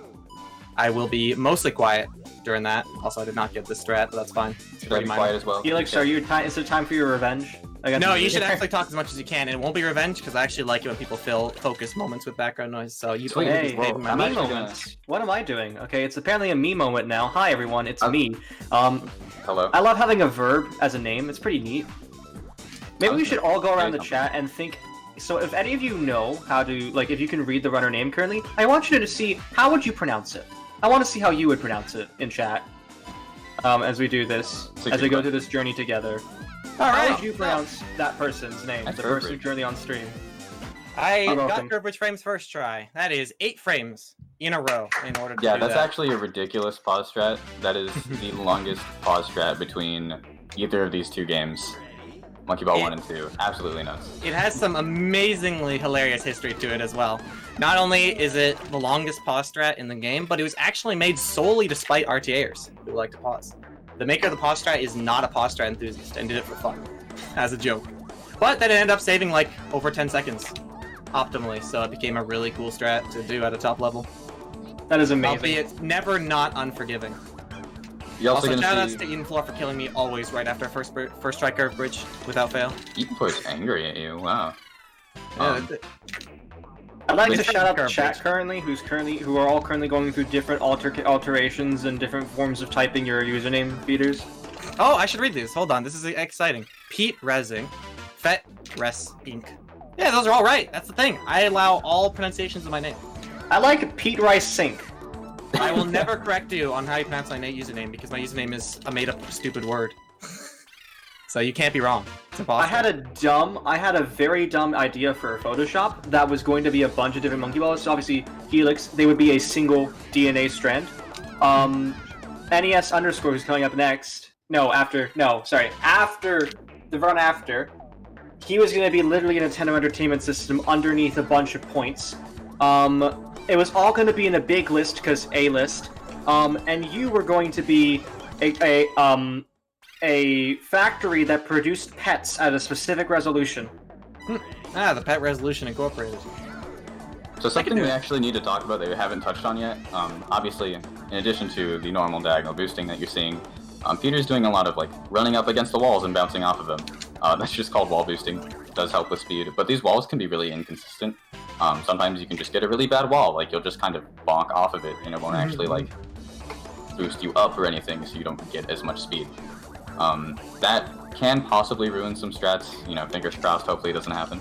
I will be mostly quiet during that. Also, I did not get this strat, but that's fine. It's pretty quiet as well. Felix, is it time for your revenge? No, you should actually talk as much as you can, and it won't be revenge because I actually like it when people fill focus moments with background noise. So you Sweet. totally Hey, saved my I'm me mind. actually moments. What am I doing? Okay, it's apparently a me moment now. Hi everyone, it's Oh. me. Hello. I love having a verb as a name. It's pretty neat. Maybe we Okay. should all go around the Very chat and think. So if any of you know how to, like, if you can read the runner name currently, I want you to see how would you pronounce it. I want to see how you would pronounce it in chat. As we do this, It's a as we good go through this journey together. All How right. would you pronounce that person's name? That's The person perfect. currently on stream. I You're got welcome. coverage frames first try. That is 8 frames in a row in order to Yeah, do that's that. actually a ridiculous pause strat. That is the longest pause strat between either of these two games. Monkey Ball 1 and 2. Absolutely nuts. It has some amazingly hilarious history to it as well. Not only is it the longest pause strat in the game, but it was actually made solely to spite RTAers who like to pause. The maker of the pause strat is not a pause strat enthusiast and did it for fun, as a joke. But then it ended up saving like over 10 seconds optimally, so it became a really cool strat to do at a top level. That is amazing. Albeit never not unforgiving. You're also Also, gonna shoutouts see to Eden Floor for killing me always right after first try curve bridge without fail. Eaton Floor's angry at you. Wow. Yeah, I'd like Wait, to the shout out curve the chat bridge. who are all currently going through different alterations and different forms of typing your username feeders. Oh, I should read these. Hold on, this is exciting. PetresInc, PetresInc. Yeah, those are all right. That's the thing. I allow all pronunciations of my name. I like Pete Rice Sink. I will never correct you on how you pronounce my username because my username is a made-up stupid word. So you can't be wrong. It's impossible. I had a very dumb idea for Photoshop that was going to be a bunch of different monkey balls. So obviously Helix, they would be a single DNA strand. NES underscore who's coming up next. After the run after. He was going to be literally a Nintendo Entertainment System underneath a bunch of points. It was all going to be in a big list because A list. And you were going to be a factory that produced pets at a specific resolution. Ah, the Pet Resolution Incorporated. So something do we it. actually need to talk about that we haven't touched on yet. Obviously, in addition to the normal diagonal boosting that you're seeing, Peter's doing a lot of like running up against the walls and bouncing off of them. That's just called wall boosting. It does help with speed, but these walls can be really inconsistent. Sometimes you can just get a really bad wall, like you'll just kind of bonk off of it, and it won't actually like boost you up or anything, so you don't get as much speed. That can possibly ruin some strats. You know, fingers crossed. Hopefully, it doesn't happen.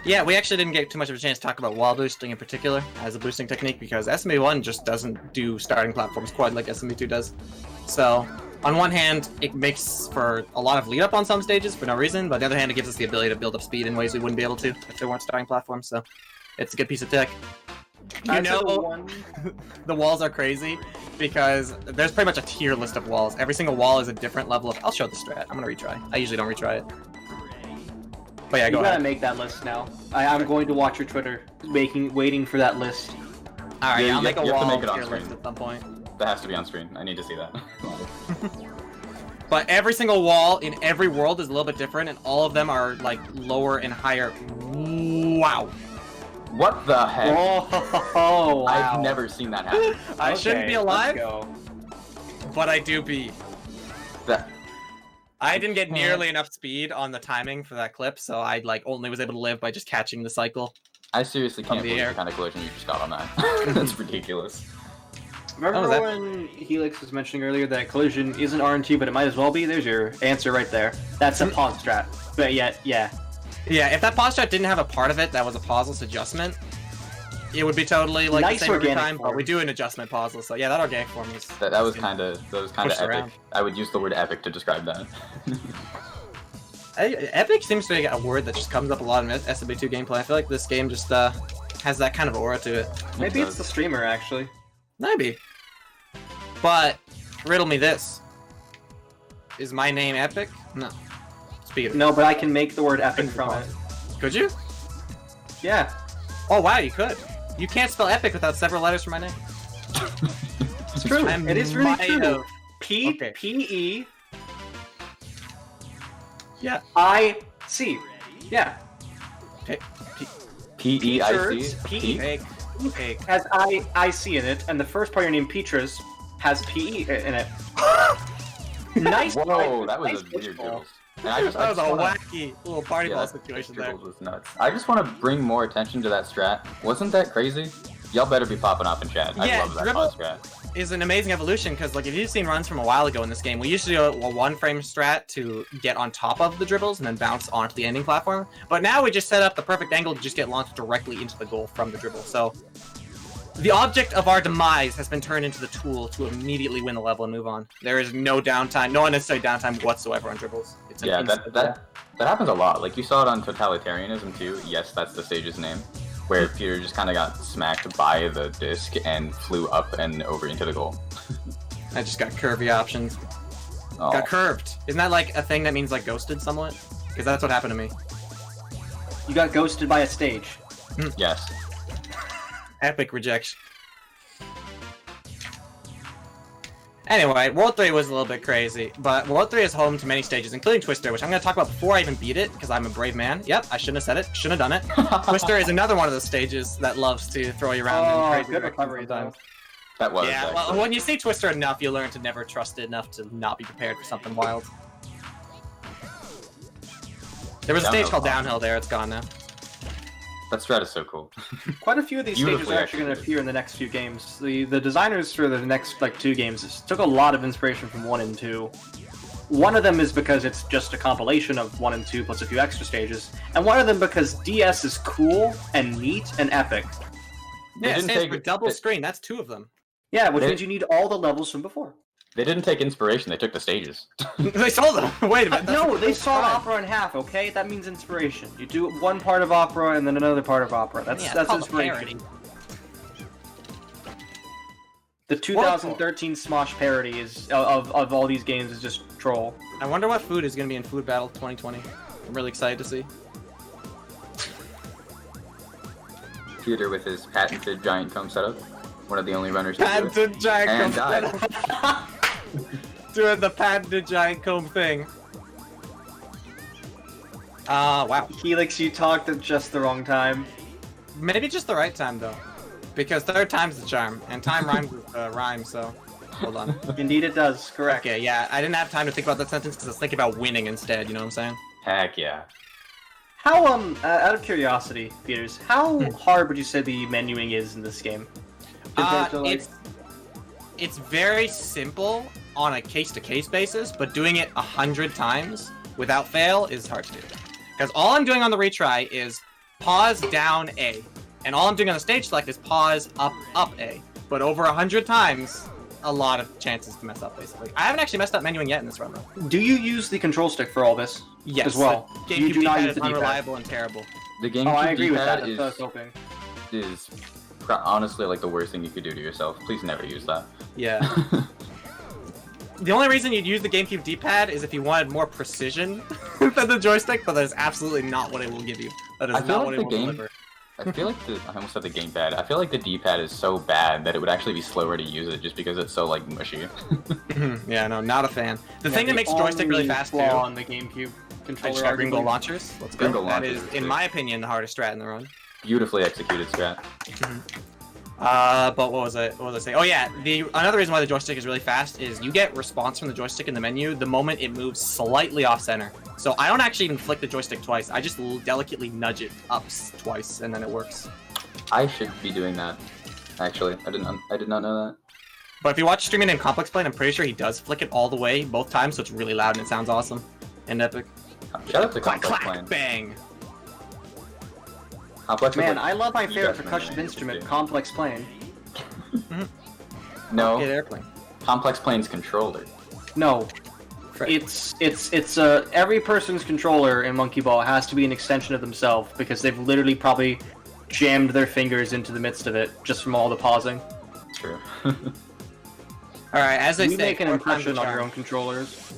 Yeah, we actually didn't get too much of a chance to talk about wall boosting in particular as a boosting technique because SMB1 just doesn't do starting platforms quite like SMB2 does. So, on one hand, it makes for a lot of lead up on some stages for no reason, but on the other hand, it gives us the ability to build up speed in ways we wouldn't be able to if there weren't starting platforms, so it's a good piece of tech. You know, the walls are crazy because there's pretty much a tier list of walls. Every single wall is a different level of... I'll show the strat. I'm gonna retry. I usually don't retry it. But yeah, You go gotta ahead. make that list now. I'm going to watch your Twitter, waiting for that list. Alright, Yeah, I'll make a you have to wall make it on tier screen. list at some point. That has to be on screen. I need to see that. But every single wall in every world is a little bit different, and all of them are like lower and higher. Wow. What the heck? Oh, wow. I've never seen that happen. I shouldn't be alive, Let's go. but I do be. That I didn't get nearly enough speed on the timing for that clip, so I like only was able to live by just catching the cycle. I seriously can't the believe air. the kind of collision you just got on that. That's ridiculous. Remember Oh, that- when Helix was mentioning earlier that collision isn't RNG, but it might as well be? There's your answer right there. That's a pawn strat. But yet, yeah. Yeah, if that pause strat didn't have a part of it that was a pauseless adjustment, it would be totally like Nice the same every organic time. But form. we do an adjustment pauseless, so yeah, that organic form is. That was kind of Pushed epic. around. I would use the word epic to describe that. Epic seems to be a word that just comes up a lot in SMB2 gameplay. I feel like this game just has that kind of aura to it. Maybe it's the streamer, actually. Maybe. But riddle me this: is my name Epic? No. Speaking of, No, but I can make the word epic from it. could you? Yeah. Oh wow, you could. You can't spell epic without several letters for my name. It's true. I It is really might true. have- P Okay. P E Yeah. I C. Yeah. PEIC. P Fake. Fake. has I C in it, and the first part of your name Petras has P E in it. Nice. Whoa, that was nice a weird visual. ghost. And I just, That was a wanna, wacky little party ball that situation there. dribbles was nuts. I just want to bring more attention to that strat. Wasn't that crazy? Y'all better be popping off in chat. Yeah, I love that dribble- pause strat. Is an amazing evolution because, like, if you've seen runs from a while ago in this game, we used to do a one-frame strat to get on top of the dribbles and then bounce onto the ending platform. But now we just set up the perfect angle to just get launched directly into the goal from the dribble. So the object of our demise has been turned into the tool to immediately win the level and move on. There is no downtime, no unnecessary downtime whatsoever on dribbles. It's an Yeah, instant that happens a lot. Like, you saw it on Totalitarianism too. Yes, that's the stage's name. Where Peter just kind of got smacked by the disc and flew up and over into the goal. I just got curvy options. Oh. Got curved. Isn't that like a thing that means like ghosted somewhat? Because that's what happened to me. You got ghosted by a stage. Yes. Epic rejection. Anyway, World 3 was a little bit crazy, but World 3 is home to many stages, including Twister, which I'm going to talk about before I even beat it, because I'm a brave man. Yep, I shouldn't have said it. Shouldn't have done it. Twister is another one of those stages that loves to throw you around in crazy good directions recovery, sometimes. That was. Yeah, well, actually. when you see Twister enough, you learn to never trust it enough to not be prepared for something wild. There was a stage Downhill. called Downhill there, it's gone now. That strat is so cool. Quite a few of these stages Beautifully are actually going to appear in the next few games. The designers for the next like 2 games took a lot of inspiration from 1 and 2. One of them is because it's just a compilation of 1 and 2 plus a few extra stages, and one of them because DS is cool and neat and epic. They Yeah, it didn't stands take for it- double they- screen, that's 2 of them. Yeah, which They- means you need all the levels from before. They didn't take inspiration, they took the stages. They stole them! Wait a minute. that's No, a they saw crime. opera in half. Okay, that means inspiration. You do one part of opera and then another part of opera. That's Yeah, it's that's called a inspiration. parody. The 2013 Smosh parody is of all these games is just troll. I wonder what food is going to be in Food Battle 2020. I'm really excited to see. Peter with his patented giant comb setup. One of the only runners to do it. Patented giant And comb. Doing the patented giant comb thing. Wow. Helix, you talked at just the wrong time. Maybe just the right time, though. Because third time's the charm, and time rhymes with rhyme, so... Hold on. Indeed, it does. Correct. Okay, yeah, I didn't have time to think about that sentence because I was thinking about winning instead, you know what I'm saying? Heck yeah. How out of curiosity, Peters, how hard would you say the menuing is in this game? Compared to, like... It's very simple on a case-to-case basis, but doing it 100 times without fail is hard to do. Because all I'm doing on the retry is pause down A, and all I'm doing on the stage select is pause up A. But over 100 times, a lot of chances to mess up, basically. I haven't actually messed up menuing yet in this run, though. Do you use the control stick for all this? Yes, as well. the You GameCube do not D-pad use is the D-pad. unreliable and terrible. The GameCube Oh, I agree with that. D-pad That's what I was hoping. is honestly like the worst thing you could do to yourself. Please never use that. Yeah. The only reason you'd use the GameCube D-pad is if you wanted more precision than the joystick, but that is absolutely not what it will give you. That is I feel not like what the it will game- deliver. I feel like I almost said the gamepad. I feel like the D-pad is so bad that it would actually be slower to use it just because it's so like mushy. Yeah, no, not a fan. The Yeah, thing that makes joystick really only fast too. flaw on the GameCube I controller. just got green gold arguably. launchers. Let's go. Green gold That launchers is, is in good. my opinion, the hardest strat in the run. Beautifully executed strat. But what was I saying? Oh yeah, another reason why the joystick is really fast is you get response from the joystick in the menu the moment it moves slightly off center. So I don't actually even flick the joystick twice. I just delicately nudge it up twice, and then it works. I should be doing that. Actually, I did not know that. But if you watch a streamer named Complex Plane, I'm pretty sure he does flick it all the way both times, so it's really loud and it sounds awesome and epic. Shout out to Clack, Complex clack, Plane. bang. Complex Man, is I love my you favorite guys percussion know instrument, that. Complex Plane. No, Okay, airplane. Complex Plane's controller. No, Frick. it's every person's controller in Monkey Ball has to be an extension of themselves because they've literally probably jammed their fingers into the midst of it just from all the pausing. True. Alright, as I You say, make an fourth time's the impression on your charm. own controllers.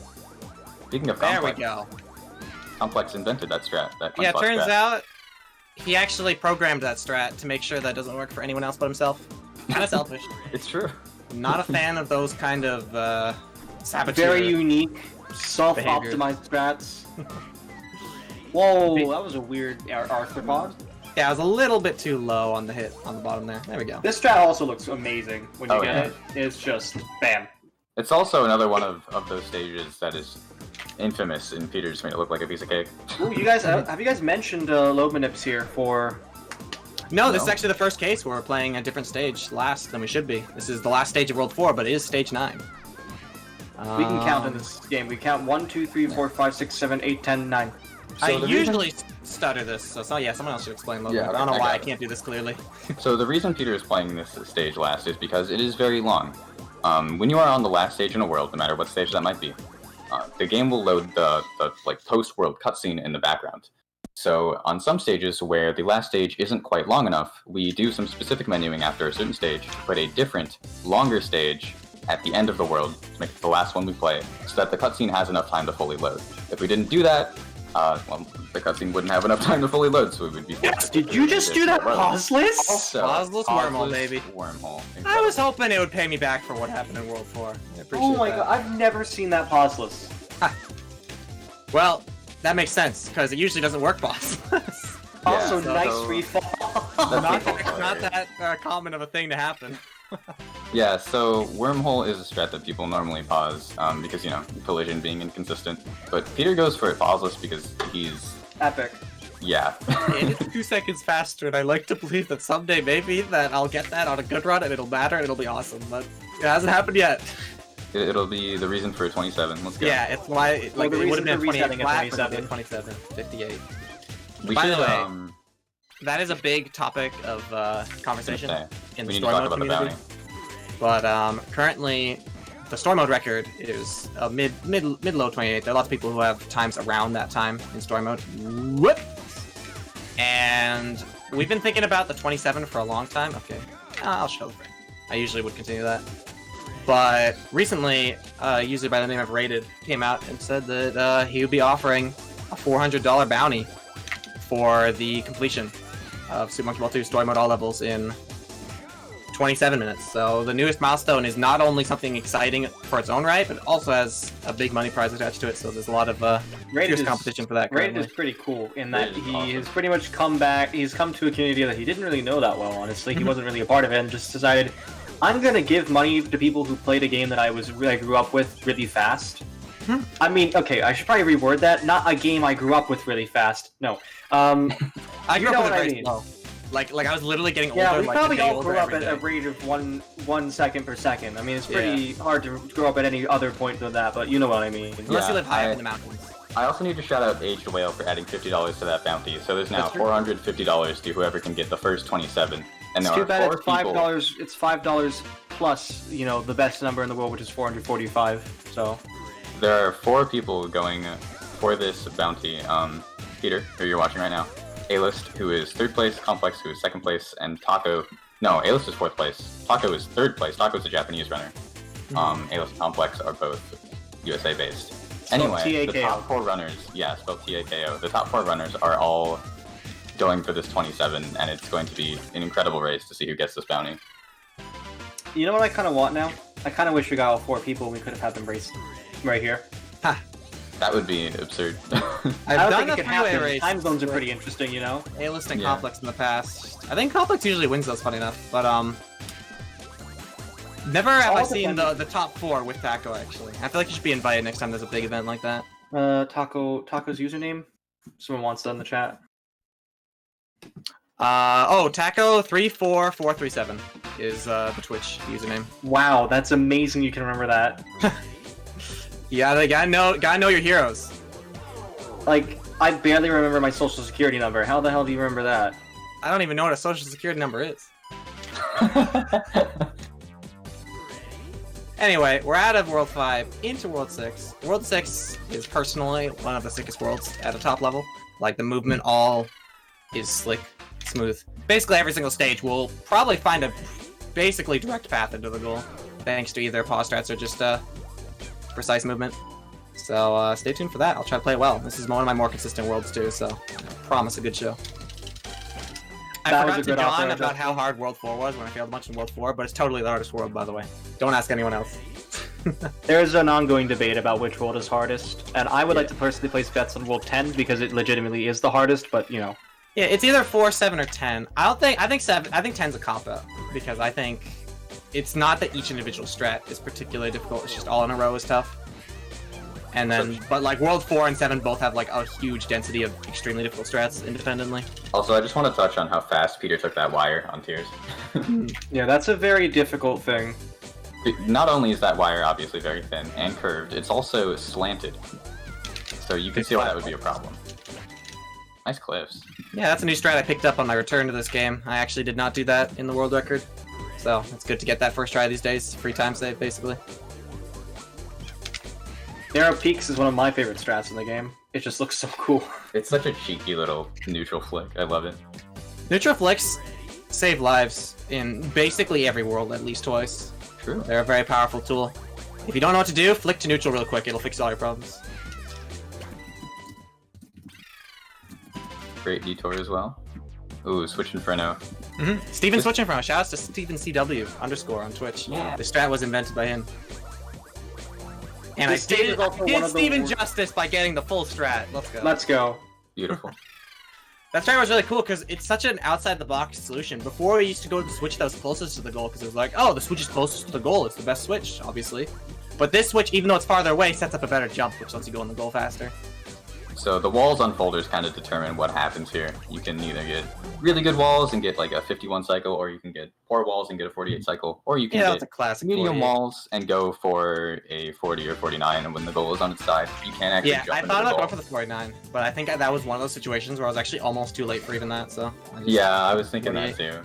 Speaking of There we Complex, go. Complex invented that strat. That Yeah, Complex turns strat. out he actually programmed that strat to make sure that doesn't work for anyone else but himself. Kind of selfish. It's true. Not a fan of those kind of saboteur. Very unique, self-optimized strats. Whoa, that was a weird arthropod. Yeah, I was a little bit too low on the hit on the bottom there. There we go. This strat also looks amazing when you Oh, get yeah. it. It's just bam. It's also another one of those stages that is infamous, and Peter just made it look like a piece of cake. Ooh, you guys, have you guys mentioned load manips here for... No, this is actually the first case where we're playing a different stage last than we should be. This is the last stage of World 4, but it is stage 9. We can count in this game. We count 1, 2, 3, 4, 5, 6, 7, 8, 10, 9. I usually stutter this, so yeah, someone else should explain load manip. I don't know why I can't do this clearly. So the reason Peter is playing this stage last is because it is very long. When you are on the last stage in a world, no matter what stage that might be, the game will load the like post-world cutscene in the background. So on some stages where the last stage isn't quite long enough, we do some specific menuing after a certain stage to put a different, longer stage at the end of the world to make it the last one we play, so that the cutscene has enough time to fully load. If we didn't do that, well, the cutscene wouldn't have enough time to fully load, so we would be... Did you just do that pauseless? So, pauseless wormhole, baby. Wormhole. I was hoping it would pay me back for what happened in World 4. I appreciate Oh my that. god, I've never seen that pauseless. Well, that makes sense, because it usually doesn't work pauseless. Also, so- nice refall. not that common of a thing to happen. Yeah, so Wormhole is a strat that people normally pause, because, you know, collision being inconsistent. But Peter goes for it pauseless because he's... Epic. Yeah. It is 2 seconds faster, and I like to believe that someday maybe that I'll get that on a good run and it'll matter and it'll be awesome, but it hasn't happened yet. It'll be the reason for 27. Let's go. Yeah, it's why like the it would have reason been for 28 resetting at flat, but 27. 27, 58. We By should, the way, that is a big topic of conversation in the we need to story talk mode about the community. bounty. But currently, the story mode record is mid-low 28. There are lots of people who have times around that time in story mode. Whoop! And we've been thinking about the 27 for a long time. Okay, I'll show the frame. I usually would continue that. But recently, a user by the name of Rated came out and said that he would be offering a $400 bounty for the completion of Super Monkey Ball 2 story mode all levels in 27 minutes. So the newest milestone is not only something exciting for its own right, but it also has a big money prize attached to it. So there's a lot of fierce competition for that. Rated Currently. is pretty cool in that Rated is he awesome. has pretty much come back. He's come to a community that he didn't really know that well. Honestly, he wasn't really a part of it, and just decided, I'm gonna give money to people who played a game that I grew up with really fast. I mean, okay, I should probably reword that. Not a game I grew up with really fast. No. I You grew know up what with I it very mean. slow. Like I was literally getting older. Yeah, we like, probably getting all older grew up every at a day. rate of one second per second. I mean, it's pretty hard to grow up at any other point than that, but you know what I mean. Unless you live high up I- in the mountains. I also need to shout out Aged Whale for adding $50 to that bounty. So there's now That's true. $450 to whoever can get the first 27. And It's there too are bad 4 it's $5. people. It's $5 plus, you know, the best number in the world, which is 445. So There are 4 people going for this bounty. Peter, who you're watching right now, A-List, who is 3rd place, Complex, who is 2nd place, and Taco. No, A-List is 4th place. Taco is 3rd place. Taco's a Japanese runner. A-List and Complex are both USA based. Anyway, the TAKO. top 4 runners, yeah, spelled TAKO. The top 4 runners are all going for this 27, and it's going to be an incredible race to see who gets this bounty. you know what I kind of want now? I kind of wish we got all 4 people and we could have had them raced right here. That would be absurd. I I've don't done think it a could three-way happen. race. Time zones are pretty interesting, you know? A-List and Yeah. Complex in the past. I think Complex usually wins those, funny enough. But never have I all seen dependent. the top 4 with Taco. Actually, I feel like you should be invited next time there's a big event like that. Taco's username? Someone wants that in the chat. Taco 34437 is the Twitch username. Wow, that's amazing you can remember that. Yeah, they gotta know your heroes. Like, I barely remember my social security number. How the hell do you remember that? I don't even know what a social security number is. Anyway, we're out of World 5 into World 6. World 6 is personally one of the sickest worlds at a top level. Like, the movement all is slick, smooth. Basically, every single stage will probably find a basically direct path into the goal, thanks to either pause strats or just precise movement. So stay tuned for that. I'll try to play it well. This is one of my more consistent worlds too, so I promise a good show. I That was forgot a to good offer, John about Jeff. how hard World 4 was when I failed a bunch in World 4, but it's totally the hardest world, by the way. Don't ask anyone else. There's an ongoing debate about which world is hardest, and I would like to personally place bets on World 10 because it legitimately is the hardest, but you know. Yeah, it's either 4, 7, or 10. I think 7. I think 10's a cop out because I think it's not that each individual strat is particularly difficult. It's just all in a row is tough. And then, but like World 4 and 7 both have like a huge density of extremely difficult strats independently. Also, I just want to touch on how fast Peter took that wire on Tears. Yeah, that's a very difficult thing. Not only is that wire obviously very thin and curved, it's also slanted. So you can see why that would be a problem. Nice cliffs. Yeah, that's a new strat I picked up on my return to this game. I actually did not do that in the world record. So it's good to get that first try these days. Free time save, basically. Narrow Peaks is one of my favorite strats in the game. It just looks so cool. It's such a cheeky little neutral flick. I love it. Neutral flicks save lives in basically every world at least twice. True. They're a very powerful tool. If you don't know what to do, flick to neutral real quick. It'll fix all your problems. Great detour as well. Ooh, Switch Inferno. Steven Switch Inferno. Shoutouts to Steven CW _ on Twitch. Yeah. The strat was invented by him. And This I game is also did one of the Steven worst- justice by getting the full strat. Let's go. Let's go. Beautiful. That strat was really cool because it's such an outside-the-box solution. Before, we used to go to the switch that was closest to the goal because it was like, oh, the switch is closest to the goal. It's the best switch, obviously. But this switch, even though it's farther away, sets up a better jump, which lets you go in the goal faster. So the walls on folders kind of determine what happens here. You can either get really good walls and get like a 51 cycle, or you can get poor walls and get a 48 cycle, or you can Yeah, that's a get classic. medium 48. walls and go for a 40 or 49, and when the goal is on its side, you can't actually Yeah, jump I into thought the about goal. going for the 49, but I think that was one of those situations where I was actually almost too late for even that, so... I just- Yeah, I was thinking that 48. too.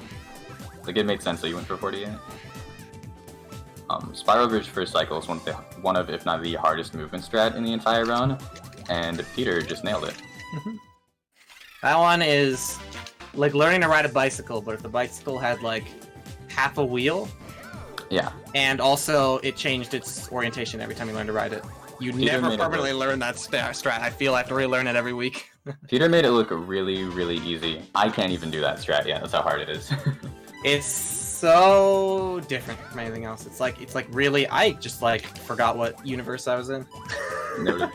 Like, it made sense that you went for 48. Spiral Bridge first cycle is one of, if not the hardest movement strat in the entire run, and Peter just nailed it. That one is like learning to ride a bicycle, but if the bicycle had like half a wheel, Yeah. and also it changed its orientation every time you learned to ride it. You Peter never made it permanently look- learn that strat. I feel I have to relearn it every week. Peter made it look really, really easy. I can't even do that strat yet, that's how hard it is. It's so different from anything else. It's like really, I just like forgot what universe I was in. Noted.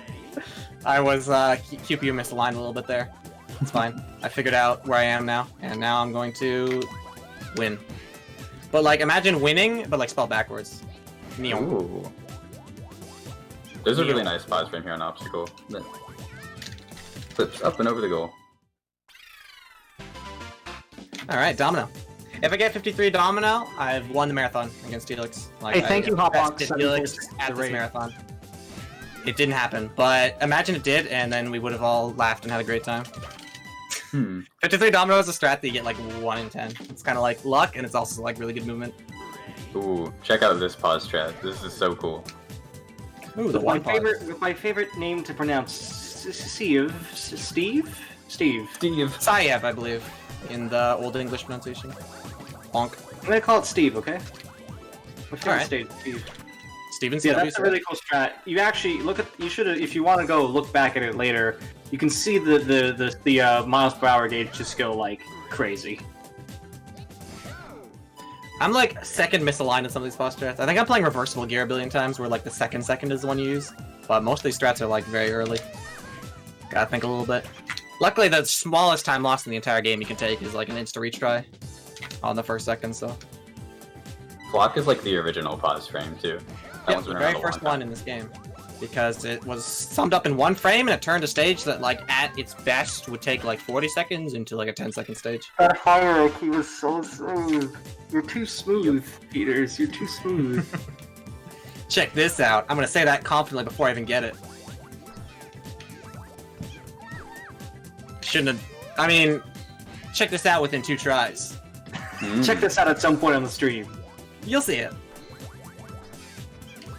I was QPU misaligned a little bit there. It's fine. I figured out where I am now, and now I'm going to win. But like, imagine winning, but like spelled backwards. Neon. Ooh. There's a really nice pause frame here on obstacle that flips up and over the goal. All right, Domino. If I get 53 Domino, I've won the marathon against Helix. Like, Hey, thank you, Hotbox. bested Helix at this marathon. It didn't happen, but imagine it did, and then we would have all laughed and had a great time. 53 Domino is a strat that you get like 1 in 10. It's kind of like luck, and it's also like really good movement. Ooh, check out this pause strat. This is so cool. Ooh, the one pause. With my favorite name to pronounce, Steve? Steve. Sayev, I believe, in the Old English pronunciation. Bonk. I'm gonna call it Steve, okay? What's your Alright. Steve? Steven Yeah, CW. that's a really cool strat. You actually you should, if you want to go look back at it later, you can see the miles per hour gauge just go like crazy. I'm like second misaligned in some of these boss strats. I think I'm playing reversible gear a billion times, where like the second is the one you use. But most of these strats are like very early. Gotta think a little bit. Luckily, the smallest time lost in the entire game you can take is like an insta retry on the first second. So Flock is like the original pause frame too. That yeah, one's the been around very a long first time. one in this game, because it was summed up in one frame and it turned a stage that like at its best would take like 40 seconds into like a 10-second stage. That hierarchy was so smooth. You're too smooth, Peters. You're too smooth. Check this out. I'm gonna say that confidently before I even get it. Shouldn't have. I mean, check this out within 2 tries. Check this out at some point on the stream. You'll see it.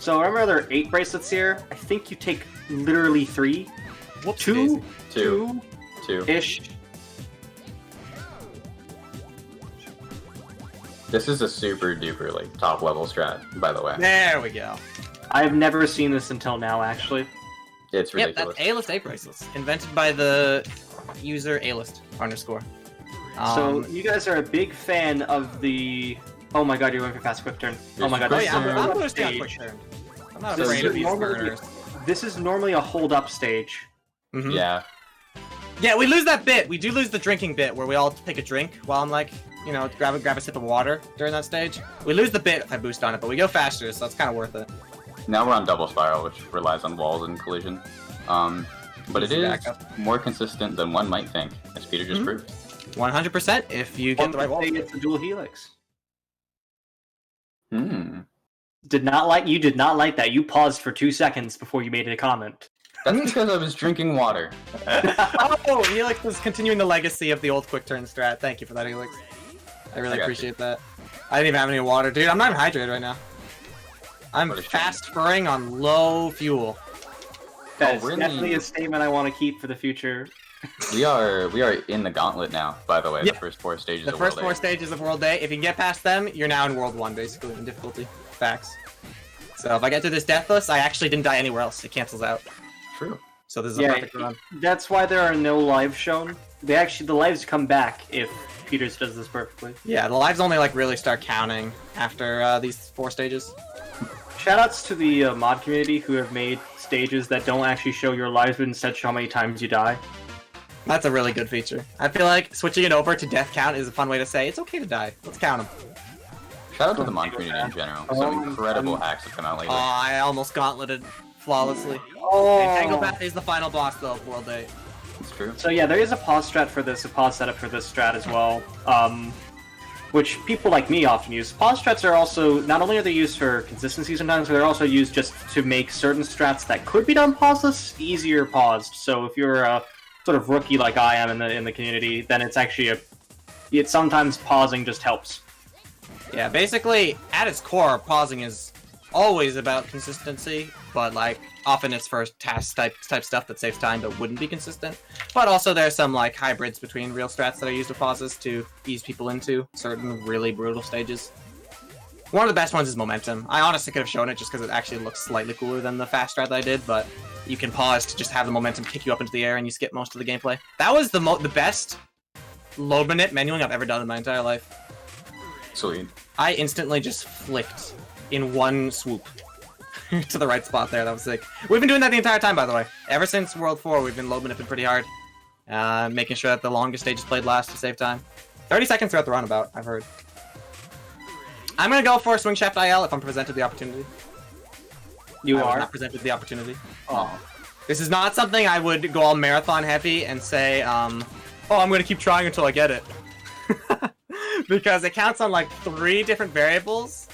So remember there are 8 bracelets here? I think you take literally 3. Whoops. 2? Two. 2-ish. This is a super duper like top level strat, by the way. There we go. I've never seen this until now, actually. It's Yep, ridiculous. that's A-list 8 bracelets, invented by the user A-list _. So you guys are a big fan of the... Oh my god, you're going for fast quick turn. Oh my god, oh this yeah, is a I'm hold-up boosting on stage. quick turn. I'm not This afraid is of these normally- burners. This is normally a hold-up stage. Mhm. Yeah. Yeah, we lose that bit. We do lose the drinking bit where we all take a drink while I'm like, you know, grab a sip of water during that stage. We lose the bit if I boost on it, but we go faster, so it's kind of worth it. Now we're on double spiral, which relies on walls and collision. But it is more consistent than one might think, as Peter just proved. 100% if you get the right wall. It's a dual helix. Hmm. You did not like that. You paused for 2 seconds before you made a comment. That's because I was drinking water. Oh, Helix is continuing the legacy of the old quick turn strat. Thank you for that, Helix. I really appreciate that. I didn't even have any water, dude. I'm not even hydrated right now. I'm fast furring on low fuel. That's definitely a statement I want to keep for the future. We are in the gauntlet now, by the way. Yeah. The first 4 stages The of World first 4 A. stages of World A. If you can get past them, you're now in World 1, basically, in difficulty. Facts. So if I get through this deathless, I actually didn't die anywhere else. It cancels out. True. So this is a perfect run. That's why there are no lives shown. The lives come back if Peters does this perfectly. Yeah, the lives only like really start counting after these 4 stages. Shoutouts to the mod community who have made stages that don't actually show your lives but instead show how many times you die. That's a really good feature. I feel like switching it over to death count is a fun way to say it's okay to die. Let's count them. Shout out to the mod community in general. Some incredible hacks have come out lately. Oh, I almost gauntleted flawlessly. Oh. Tangle Path is the final boss though of World A. It's true. So yeah, there is a pause strat for this, a pause setup for this strat as well, which people like me often use. Pause strats are also, not only are they used for consistency sometimes, but they're also used just to make certain strats that could be done pauseless easier paused. So if you're a sort of rookie like I am in the community, then it's actually sometimes pausing just helps. Yeah, basically, at its core, pausing is always about consistency, but like often it's for task type stuff that saves time but wouldn't be consistent. But also there's some like hybrids between real strats that are used with pauses to ease people into certain really brutal stages. One of the best ones is momentum. I honestly could have shown it just because it actually looks slightly cooler than the fast strat that I did, but you can pause to just have the momentum kick you up into the air and you skip most of the gameplay. That was the best load minute menuing I've ever done in my entire life. Sweet. I instantly just flicked in one swoop to the right spot there. That was sick. We've been doing that the entire time, by the way. Ever since World 4, we've been load manipulating pretty hard. Making sure that the longest stage is played last to save time. 30 seconds throughout the runabout, I've heard. I'm gonna go for Swing Shaft IL if I'm presented the opportunity. I was not presented the opportunity. Oh. This is not something I would go all marathon heavy and say, oh, I'm gonna keep trying until I get it. Because it counts on like 3 different variables.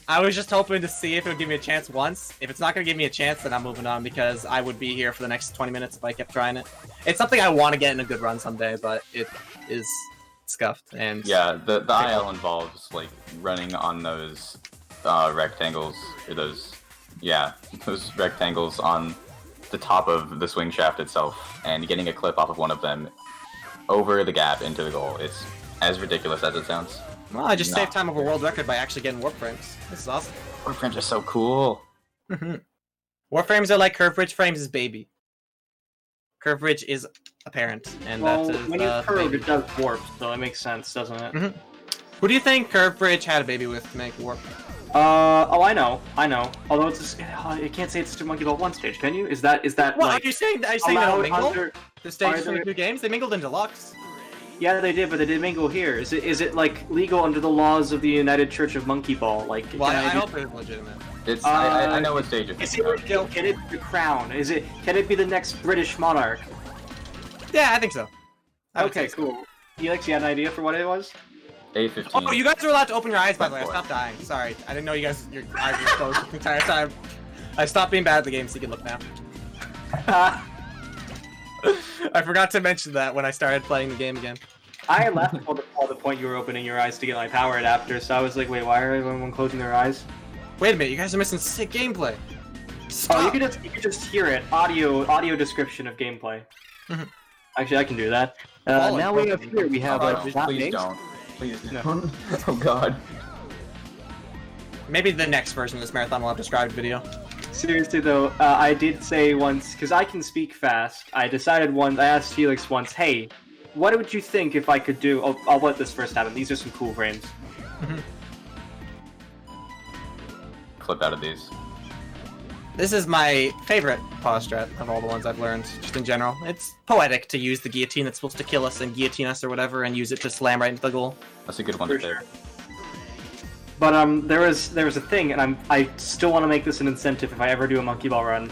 I was just hoping to see if it would give me a chance once. If it's not going to give me a chance, then I'm moving on because I would be here for the next 20 minutes if I kept trying it. It's something I want to get in a good run someday, but it is scuffed. And yeah, the IL involves like running on those rectangles, or those rectangles on the top of the swing shaft itself, and getting a clip off of one of them over the gap into the goal. It's as ridiculous as it sounds. Well, I just saved time over world record by actually getting warp frames. This is awesome. Warp frames are so cool. Warp frames are like curve bridge frames' baby. Curve bridge is apparent, and Well, that is when you curve, it does warp, so it makes sense, doesn't it? Who do you think Curve Bridge had a baby with to make warp? Oh, I know. Although it's, I can't say it's a Monkey Ball 1 stage, can you? Is that What, like... are you saying they don't mingle? Under... The stage 22 games? They mingled in Deluxe. Yeah, they did, but they did mingle here. Is it like legal under the laws of the United Church of Monkey Ball? Like, well, I hope it's legitimate. It's I know what stage it's Can it be the crown? Can it be the next British monarch? Yeah, I think so. Okay, cool. Felix, you had an idea for what it was? A15. Oh, you guys are allowed to open your eyes, by the way. I stopped dying. Sorry. I didn't know your eyes were closed the entire time. I stopped being bad at the game so you can look now. I forgot to mention that when I started playing the game again. I left at the point you were opening your eyes to get my power adapter, so I was like, wait, why are everyone closing their eyes? Wait a minute, you guys are missing sick gameplay. Stop. Oh, you can just hear it. Audio description of gameplay. Actually, I can do that. Now we have Please don't. Please don't. Oh god. Maybe the next version of this marathon will have described video. Seriously though, I did say once, because I can speak fast, I asked Felix once, hey, what would you think if I could do... I'll let this first happen. These are some cool frames. Clip out of these. This is my favorite pause strat of all the ones I've learned, just in general. It's poetic to use the guillotine that's supposed to kill us and guillotine us or whatever and use it to slam right into the goal. That's a good one to pick. But there was a thing, and I still want to make this an incentive if I ever do a monkey ball run,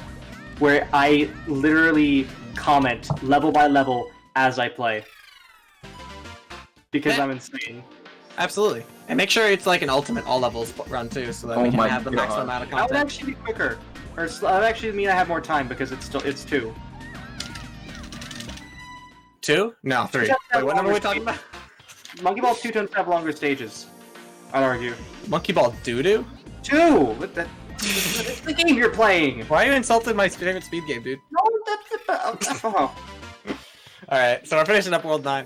where I literally comment level by level as I play. Because I'm insane. Absolutely. And make sure it's like an ultimate all levels run too, so that we can have the maximum amount of That would content. actually be quicker. Or that would actually mean I have more time because it's 2. 2? No, 3. Wait, what number are we talking about? Monkey Ball 2 tends to have longer stages. I'd argue. Monkey Ball doo-doo? 2! What the... It's the game you're playing! Why are you insulting my favorite speed game, dude? No, that's oh. Alright, so we're finishing up World 9.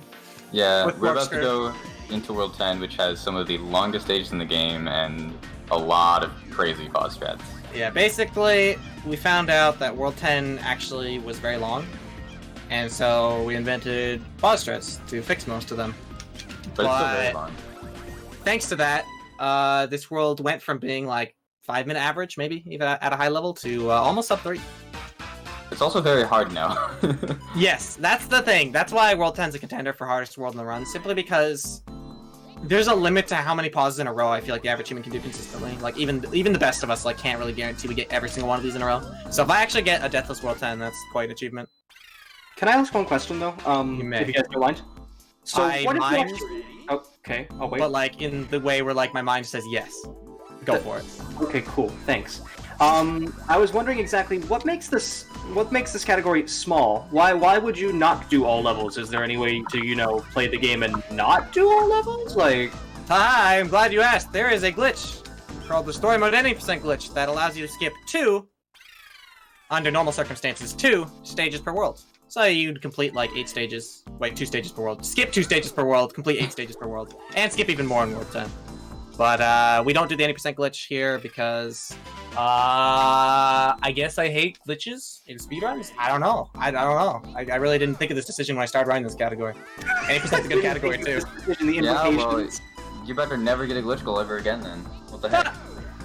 Yeah, With we're warp about to go into World 10, which has some of the longest stages in the game and a lot of crazy boss strats. Yeah, basically, we found out that World 10 actually was very long, and so we invented boss strats to fix most of them. But it's still very long. Thanks to that, this world went from being like 5-minute average, maybe, even at a high level, to almost sub 3. It's also very hard now. Yes, that's the thing. That's why World 10's a contender for hardest world in the run, simply because there's a limit to how many pauses in a row I feel like the average human can do consistently. Like, even the best of us like can't really guarantee we get every single one of these in a row. So if I actually get a Deathless World 10, that's quite an achievement. Can I ask one question though? You may. If you guys don't mind. So I what if you mind, actually... Oh, okay, I'll wait. but like in the way where like my mind says yes. Go for it. Okay, cool. Thanks. I was wondering exactly what makes this category small. Why would you not do all levels? Is there any way to, play the game and not do all levels? Like, Hi, I'm glad you asked. There is a glitch called the story mode 80% glitch that allows you to skip 2, under normal circumstances, 2 stages per world. So you'd complete like 8 stages. Wait, 2 stages per world. Skip 2 stages per world, complete 8 stages per world. And skip even more in World 10. But we don't do the 80% glitch here because I guess I hate glitches in speedruns? I don't know. I really didn't think of this decision when I started running this category. 80% is a good category too. Yeah, well, you better never get a glitch goal ever again then. What the heck?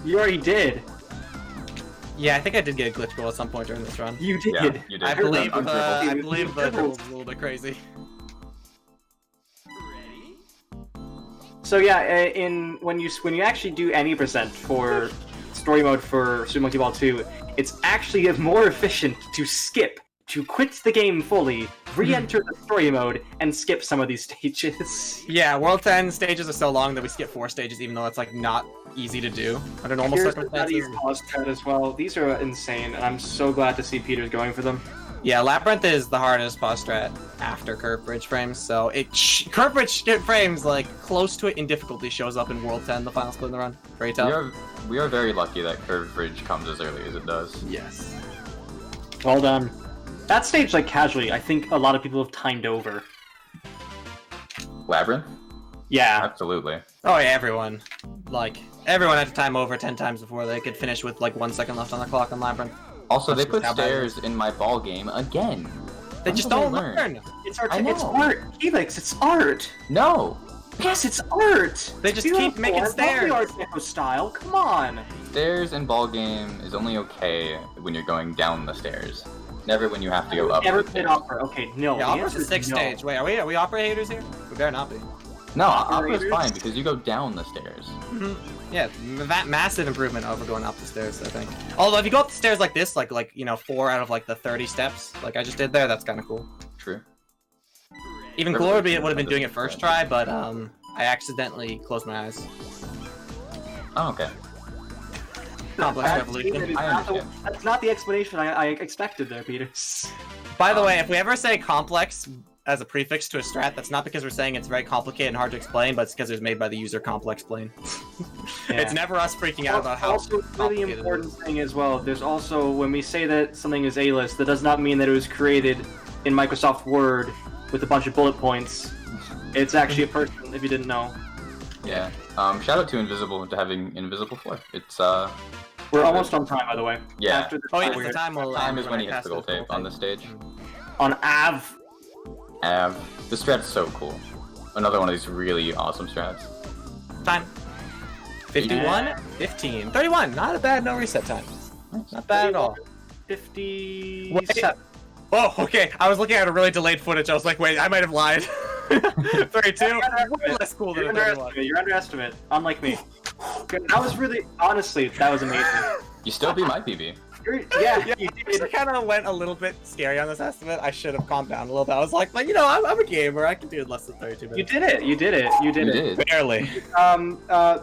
You already did. Yeah, I think I did get a glitch goal at some point during this run. You did. Yeah, you did. I believe Undribbled. the dribble was a little bit crazy. So yeah, when you actually do any percent for story mode for Super Monkey Ball 2, it's actually more efficient to quit the game fully, re-enter the story mode, and skip some of these stages. Yeah, World 10 stages are so long that we skip 4 stages, even though it's like not easy to do under normal Here's circumstances. the pause strat as well. These are insane, and I'm so glad to see Peter's going for them. Yeah, Labyrinth is the hardest boss strat after Curve Bridge frames, so Curve Bridge frames like close to it in difficulty shows up in World 10, the final split in the run. Very tough. We are very lucky that Curve Bridge comes as early as it does. Yes. Well done. That stage, like casually, I think a lot of people have timed over. Labyrinth? Yeah. Absolutely. Oh yeah, everyone. Like, everyone had to time over 10 times before they could finish with like 1 second left on the clock on Labyrinth. Also, they That's put how bad it stairs in my ball game again. They just don't learn. It's art. I know. It's art. Helix, it's art. No! Yes, it's art. They just It's keep making beautiful. I love stairs. the Art Deco style. Come on. Stairs in ball game is only okay when you're going down the stairs. Never when you have to go up Never the played stairs. opera. Okay, no. Yeah, the Opera's answer a is 6th no. stage. Wait, are we opera haters here? We better not be. No, opera's Operators? fine because you go down the stairs. Yeah, that massive improvement over going up the stairs, I think. Although if you go up the stairs like this, like 4 out of like the 30 steps, like I just did there, that's kind of cool. True. Even cooler would have been doing it first try, but I accidentally closed my eyes. Oh, okay. Complex That's revolution. I understand. That's not the explanation I expected there, Peter. By the way, if we ever say complex as a prefix to a strat, that's not because we're saying it's very complicated and hard to explain, but it's because it was made by the user complex plane. It's never us freaking out about how Also, really complicated it important is. thing as well. There's also when we say that something is A-list, that does not mean that it was created in Microsoft Word with a bunch of bullet points. It's actually a person. If you didn't know, Yeah. Shout out to Invisible to having Invisible Floor. It's we're almost on time, by the way. Yeah. After the Oh yeah, time the time will time end is when I he hits cast the gold this tape on this stage. on Av. The strat's so cool. Another one of these really awesome strats. Time. 51, 15, 31. Not a bad no reset time. Not bad at all. 57. Oh, okay. I was looking at a really delayed footage. I was like, wait, I might have lied. 32. Way less cool than a 31. You're underestimate. Unlike me. That was really, honestly, that was amazing. You still beat my PB. Yeah, Yeah, you it did. kind of went a little bit scary on this estimate. I should have calmed down a little bit. I was like, you know, I'm a gamer. I can do it in less than 32 minutes. You did it. You did it. You did You it. did. Barely.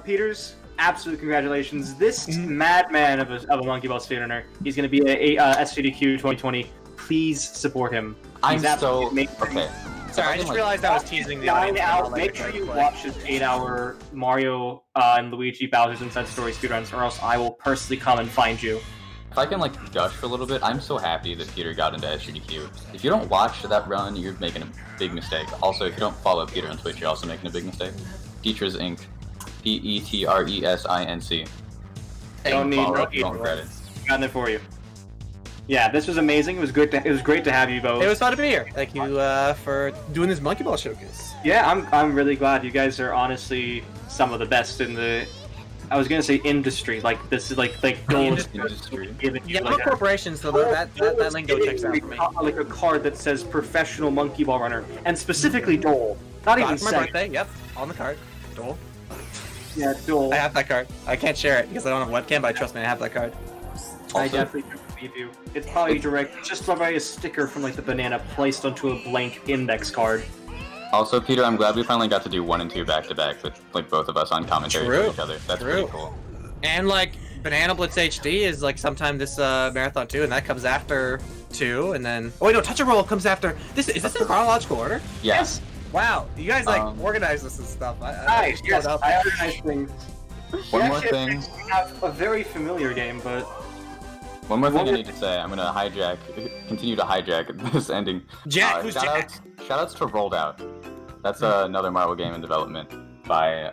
Peters, absolute congratulations. This madman of a monkey ball speedrunner, he's going to be a SGDQ 2020. Please support him. I'm He's so absolutely amazing. okay. Sorry, I just realized I was teasing the audience. Make sure you watch his 8-hour Mario and Luigi Bowser's Inside Story speedruns, or else I will personally come and find you. If I can like gush for a little bit, I'm so happy that Peter got into SGDQ. If you don't watch that run, you're making a big mistake. Also, if you don't follow Peter on Twitch, you're also making a big mistake. PetresInc, PetresInc. Don't need Follow, no don't credit. Gotten it for you. Yeah, this was amazing. It was great to have you both. It was fun to be here. Thank you for doing this monkey ball showcase. Yeah, I'm really glad. You guys are honestly some of the best in the. I was gonna say industry. Like this is like gold Industry. giving you Yeah, I'm a corporation, so that lingo checks out for me. Like a card that says professional monkey ball runner, and specifically Dole. Not even That's my second. birthday. Yep, on the card. Dole. Yeah, Dole. I have that card. I can't share it because I don't have a webcam, but trust me, I have that card. I Also, definitely do believe you. It's probably direct. It's just probably a sticker from like the banana placed onto a blank index card. Also, Peter, I'm glad we finally got to do 1 and 2 back to back with like both of us on commentary True. for each other. That's True. pretty cool. And like Banana Blitz HD is like sometime this marathon too, and that comes after 2, and then oh wait, no, Touch and Roll comes after. Is this in chronological order? Yes. Wow, you guys like Um, organize this and stuff. Nice. Yes, I organize things. One We more actually thing. have a very familiar game, but One more thing What I were- need to say. I'm gonna continue to hijack this ending. Jack, who's Jack? Shoutouts to Rolled Out. That's another Marvel game in development by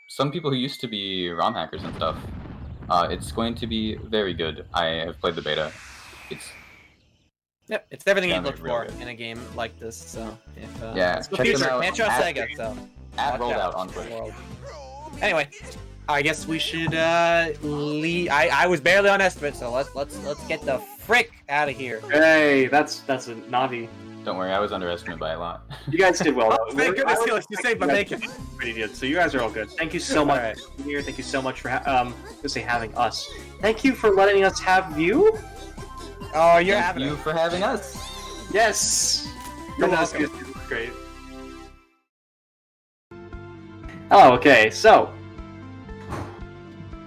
some people who used to be ROM hackers and stuff. It's going to be very good. I have played the beta. It's Yep, it's everything you Sounded look real for good. in a game like this. So if Yeah, it's the check them future, out can't trust at- Sega. So at watch Rolled out. Out on Twitch. Anyway, I guess we should leave. I was barely on estimate, so let's get the frick out of here. hey, that's a Navi. Don't worry, I was underestimated by a lot. You guys did well. Oh, thank goodness you saved my bacon. Pretty good. So you guys are all good. Thank you so much Alright. for being here. Thank you so much for having us. Thank you for letting us have you. Oh, you're Thank having you it. for having us. Yes. You're Come on, welcome. this is great. Oh, okay. So,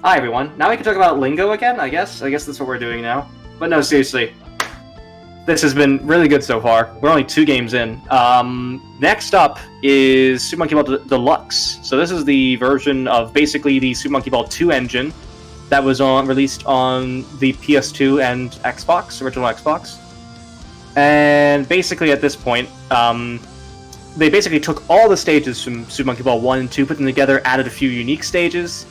hi everyone. Now we can talk about lingo again. I guess that's what we're doing now. But no, seriously. This has been really good so far. We're only 2 games in. Next up is Super Monkey Ball Deluxe. So this is the version of basically the Super Monkey Ball 2 engine that was released on the PS2 and Xbox, original Xbox. And basically at this point, they basically took all the stages from Super Monkey Ball 1 and 2, put them together, added a few unique stages,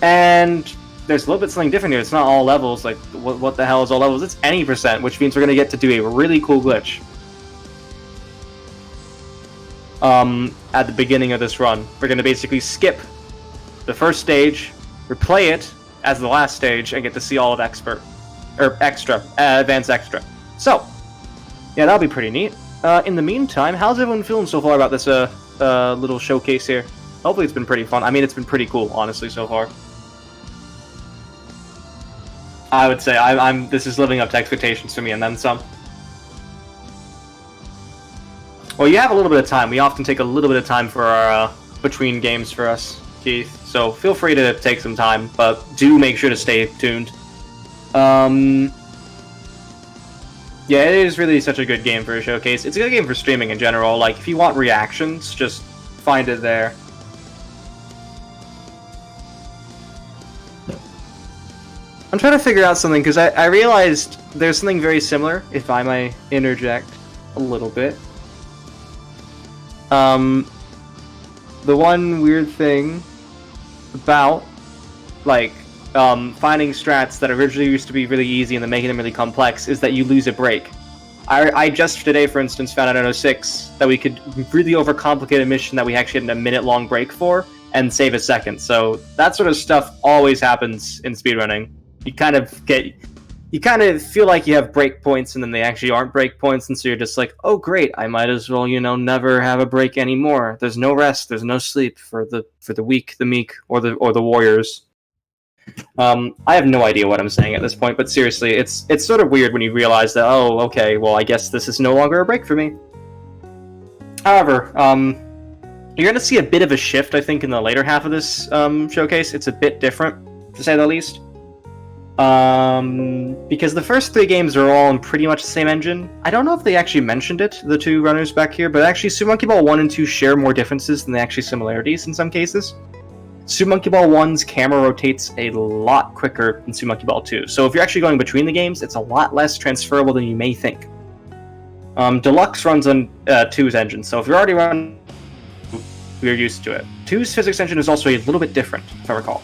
and there's a little bit something different here. It's not all levels. Like, what the hell is all levels? It's any %, which means we're going to get to do a really cool glitch. At the beginning of this run. We're going to basically skip the first stage, replay it as the last stage, and get to see all of Advanced Extra. So, yeah, that'll be pretty neat. In the meantime, how's everyone feeling so far about this little showcase here? Hopefully it's been pretty fun. I mean, it's been pretty cool, honestly, so far. I would say this is living up to expectations for me, and then some. Well, you have a little bit of time. We often take a little bit of time for our between games for us, Keith. So feel free to take some time, but do make sure to stay tuned. Yeah, it is really such a good game for a showcase. It's a good game for streaming in general. Like, if you want reactions, just find it there. I'm trying to figure out something, because I realized there's something very similar, if I may interject a little bit. The one weird thing about, like, finding strats that originally used to be really easy and then making them really complex is that you lose a break. I just today, for instance, found out in 06 that we could really overcomplicate a mission that we actually had a minute-long break for and save a second. So that sort of stuff always happens in speedrunning. You kind of get... you kind of feel like you have breakpoints, and then they actually aren't breakpoints, and so you're just like, oh great, I might as well, never have a break anymore. There's no rest, there's no sleep for the weak, the meek, or the warriors. I have no idea what I'm saying at this point, but seriously, it's sort of weird when you realize that, oh, okay, well, I guess this is no longer a break for me. However, you're going to see a bit of a shift, I think, in the later half of this showcase. It's a bit different, to say the least. Because the first 3 games are all in pretty much the same engine. I don't know if they actually mentioned it, the 2 runners back here, but actually Super Monkey Ball 1 and 2 share more differences than they actually similarities in some cases. Super Monkey Ball 1's camera rotates a lot quicker than Super Monkey Ball 2, so if you're actually going between the games, it's a lot less transferable than you may think. Deluxe runs on 2's engine, so if you're already running, you're used to it. 2's physics engine is also a little bit different, if I recall.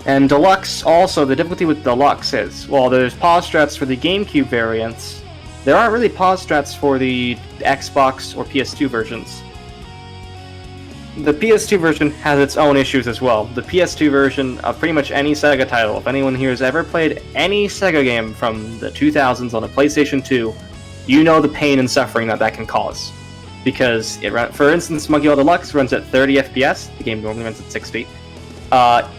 And Deluxe, also, the difficulty with Deluxe is, while there's pause strats for the GameCube variants, there aren't really pause strats for the Xbox or PS2 versions. The PS2 version has its own issues as well. The PS2 version of pretty much any Sega title, if anyone here has ever played any Sega game from the 2000s on a PlayStation 2, you know the pain and suffering that can cause. Because, for instance, Monkey Ball Deluxe runs at 30 FPS, the game normally runs at 60.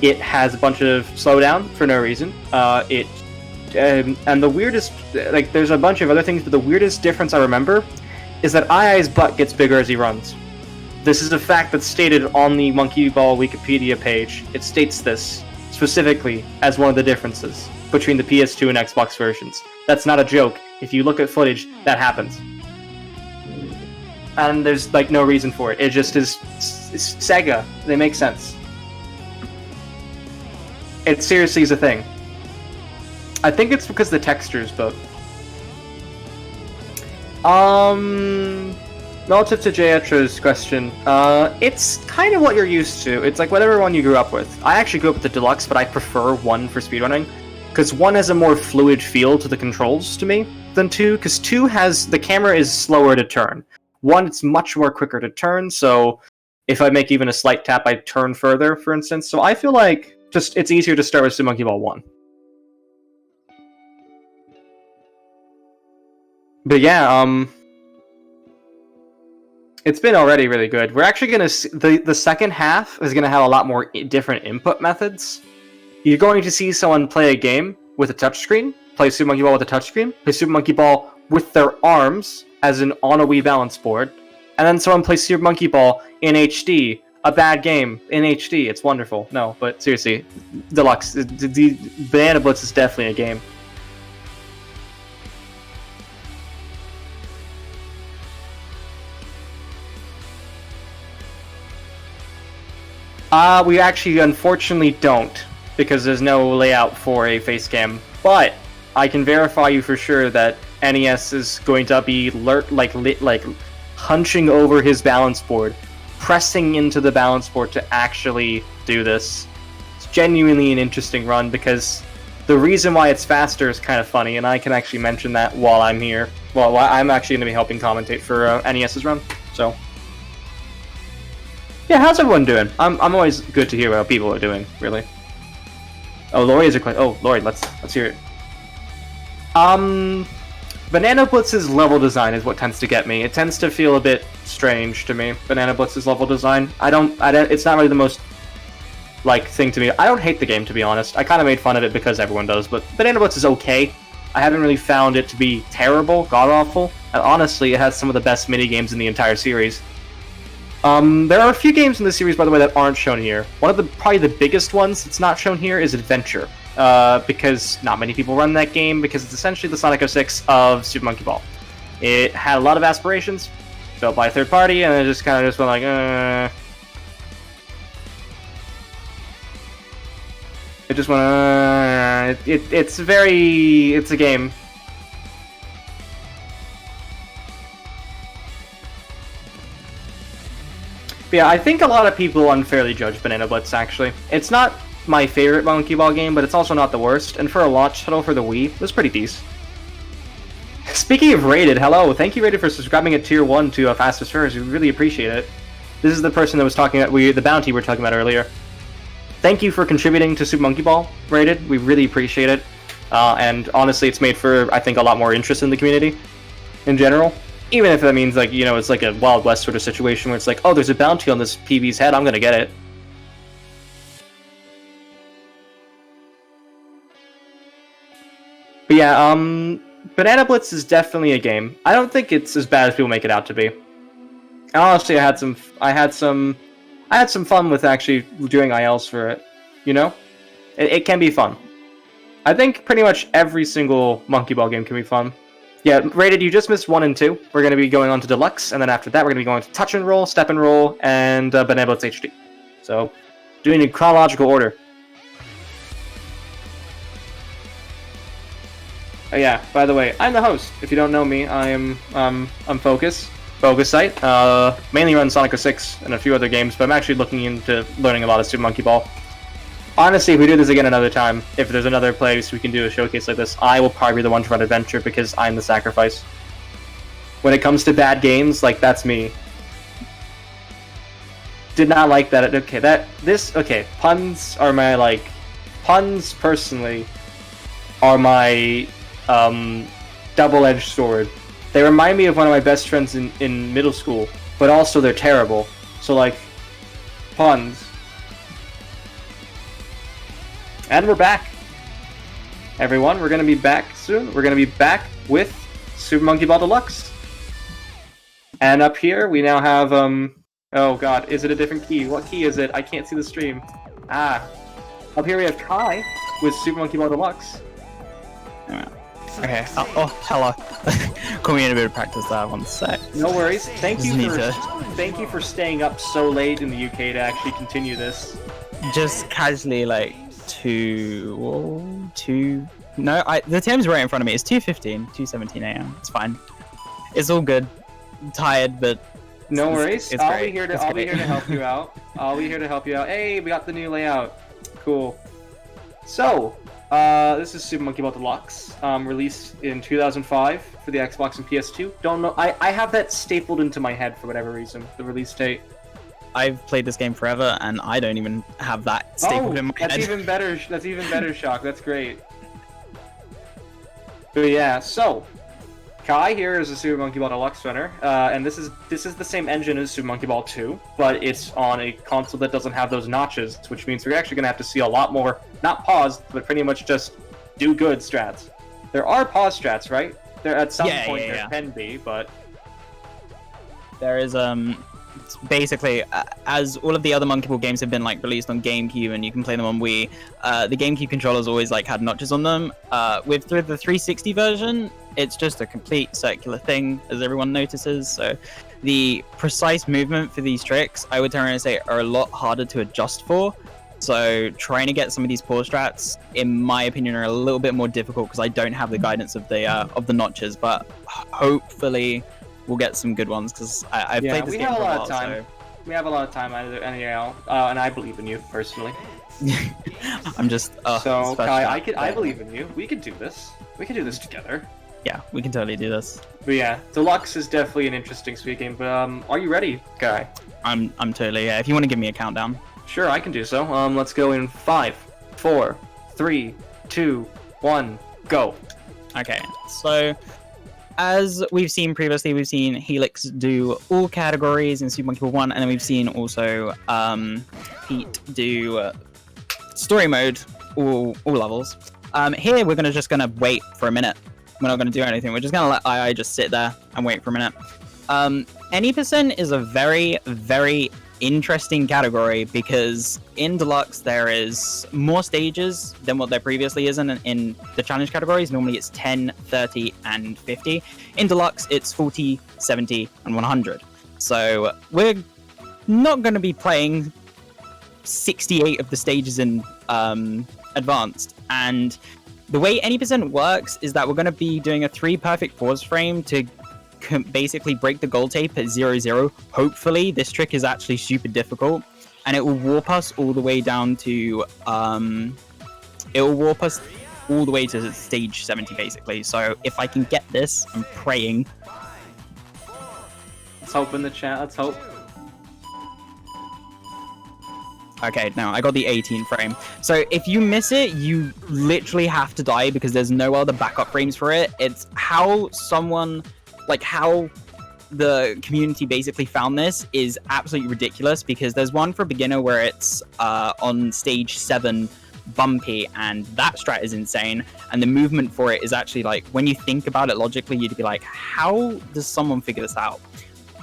It has a bunch of slowdown for no reason. And the weirdest, there's a bunch of other things, but the weirdest difference I remember is that Ai's butt gets bigger as he runs. This is a fact that's stated on the Monkey Ball Wikipedia page. It states this specifically as one of the differences between the PS2 and Xbox versions. That's not a joke. If you look at footage, that happens. And there's no reason for it. It just is Sega. They make sense. It seriously is a thing. I think it's because the textures, but relative to Jayatra's question, it's kind of what you're used to. It's like whatever one you grew up with. I actually grew up with the Deluxe, but I prefer 1 for speedrunning, because 1 has a more fluid feel to the controls to me than 2, because 2 has, the camera is slower to turn. 1, it's much more quicker to turn, so if I make even a slight tap, I turn further, for instance. So I feel like it's easier to start with Super Monkey Ball 1. But yeah, it's been already really good. We're actually going to... The second half is going to have a lot more different input methods. You're going to see someone play a game with a touchscreen, play Super Monkey Ball with a touchscreen, play Super Monkey Ball with their arms, as in on a Wii balance board, and then someone play Super Monkey Ball in HD, a bad game in HD. It's wonderful. No, but seriously, Deluxe, the Banana Blitz is definitely a game. We actually unfortunately don't, because there's no layout for a face cam, but I can verify you for sure that NES is going to be hunching over his balance board, pressing into the balance board to actually do this. It's genuinely an interesting run, because the reason why it's faster is kind of funny, and I can actually mention that while I'm here. Well, I'm actually going to be helping commentate for NES's run, so... Yeah, how's everyone doing? I'm always good to hear how people are doing, really. Oh, Lori is a question. Oh, Lori, let's hear it. Banana Blitz's level design is what tends to get me. It tends to feel a bit strange to me, Banana Blitz's level design. It's not really the most, thing to me. I don't hate the game, to be honest. I kind of made fun of it because everyone does, but Banana Blitz is okay. I haven't really found it to be terrible, god-awful, and honestly, it has some of the best mini-games in the entire series. There are a few games in the series, by the way, that aren't shown here. One of probably the biggest ones that's not shown here is Adventure. Because not many people run that game, because it's essentially the Sonic 06 of Super Monkey Ball. It had a lot of aspirations, built by a third party, and it just kind of went like, It just went, it's a game. But yeah, I think a lot of people unfairly judge Banana Blitz, actually. It's not my favorite Monkey Ball game, but it's also not the worst, and for a launch title for the Wii, it was pretty decent. Speaking of Rated, hello, thank you Rated for subscribing at Tier 1 to Fastest First, we really appreciate it. This is the person that was talking about, the bounty we were talking about earlier. Thank you for contributing to Super Monkey Ball, Rated, we really appreciate it. and honestly, it's made for, I think, a lot more interest in the community in general. Even if that means, like, it's like a Wild West sort of situation where it's like, oh, there's a bounty on this PB's head, I'm gonna get it. But yeah, Banana Blitz is definitely a game. I don't think it's as bad as people make it out to be. And honestly, I had some fun with actually doing ILs for it. It can be fun. I think pretty much every single Monkey Ball game can be fun. Yeah, Rated, you just missed 1 and 2. We're going to be going on to Deluxe, and then after that we're going to be going to Touch and Roll, Step and Roll, and Banana Blitz HD. So, doing in chronological order. Oh yeah, by the way, I'm the host. If you don't know me, I'm Focus. Focusite. Mainly run Sonic 06 and a few other games, but I'm actually looking into learning a lot of Super Monkey Ball. Honestly, if we do this again another time, if there's another place we can do a showcase like this, I will probably be the one to run Adventure because I'm the sacrifice. When it comes to bad games, like, that's me. Did not like that. Okay, puns are my, puns, personally, are my, double-edged sword. They remind me of one of my best friends in middle school, but also they're terrible. So, puns. And we're back. Everyone, we're going to be back soon. We're going to be back with Super Monkey Ball Deluxe. And up here, we now have, oh god, is it a different key? What key is it? I can't see the stream. Up here we have Kai with Super Monkey Ball Deluxe. Okay. Oh, hello. Call me in a bit of practice there, 1 sec. No worries. Thank you for staying up so late in the UK to actually continue this. Just casually, no, the time's right in front of me. It's 2:15, 2:17 a.m. It's fine. It's all good. I'm tired, but no worries. It's I'll be here to help you out. I'll be here to help you out. Hey, we got the new layout. Cool. So, this is Super Monkey Ball Deluxe, released in 2005 for the Xbox and PS2. Don't know. I have that stapled into my head for whatever reason. The release date. I've played this game forever, and I don't even have that stapled in my head. That's even better. That's even better, Shock. That's great. But yeah, so Kai here is a Super Monkey Ball Deluxe runner, and this is the same engine as Super Monkey Ball 2, but it's on a console that doesn't have those notches, which means we're actually going to have to see a lot more, not paused, but pretty much just do good strats. There are pause strats, right? There at some point there can be, but there is basically, as all of the other Monkey Ball games have been released on GameCube and you can play them on Wii, the GameCube controllers always had notches on them. With the 360 version, it's just a complete circular thing, as everyone notices. So the precise movement for these tricks, I would turn around and say, are a lot harder to adjust for. So trying to get some of these pause strats, in my opinion, are a little bit more difficult because I don't have the guidance of the notches. But hopefully we'll get some good ones because I've played this game for a while. So we have a lot of time anyhow, and I believe in you personally. I'm just so Kai, I believe in you. We can do this. We can do this together. Yeah, we can totally do this. But yeah, Deluxe is definitely an interesting sweet game. But are you ready, Kai? I'm totally. Yeah, if you want to give me a countdown. Sure, I can do so. Let's go in 5, 4, 3, 2, 1, go. Okay, so as we've seen previously, we've seen Helix do all categories in Super Monkey Ball 1, and then we've seen also Pete do story mode, all levels. Here we're just gonna wait for a minute. We're not gonna do anything. We're just gonna let II just sit there and wait for a minute. Any percent is a very, very interesting category because in Deluxe there is more stages than what there previously is in the challenge categories. Normally it's 10, 30, and 50. In Deluxe it's 40, 70, and 100. So we're not going to be playing 68 of the stages in Advanced. And the way any percent works is that we're going to be doing a 3 perfect pause frame to basically break the goal tape at 0-0. Hopefully this trick is actually super difficult and it will warp us all the way down to stage 70 basically. So if I can get this, I'm praying. Let's hope in the chat. Let's hope. Okay, no, I got the 18 frame. So if you miss it, you literally have to die because there's no other backup frames for it. It's how someone, like how the community basically found this is absolutely ridiculous, because there's one for beginner where it's on stage 7 bumpy, and that strat is insane, and the movement for it is actually, like, when you think about it logically, you'd be like, how does someone figure this out?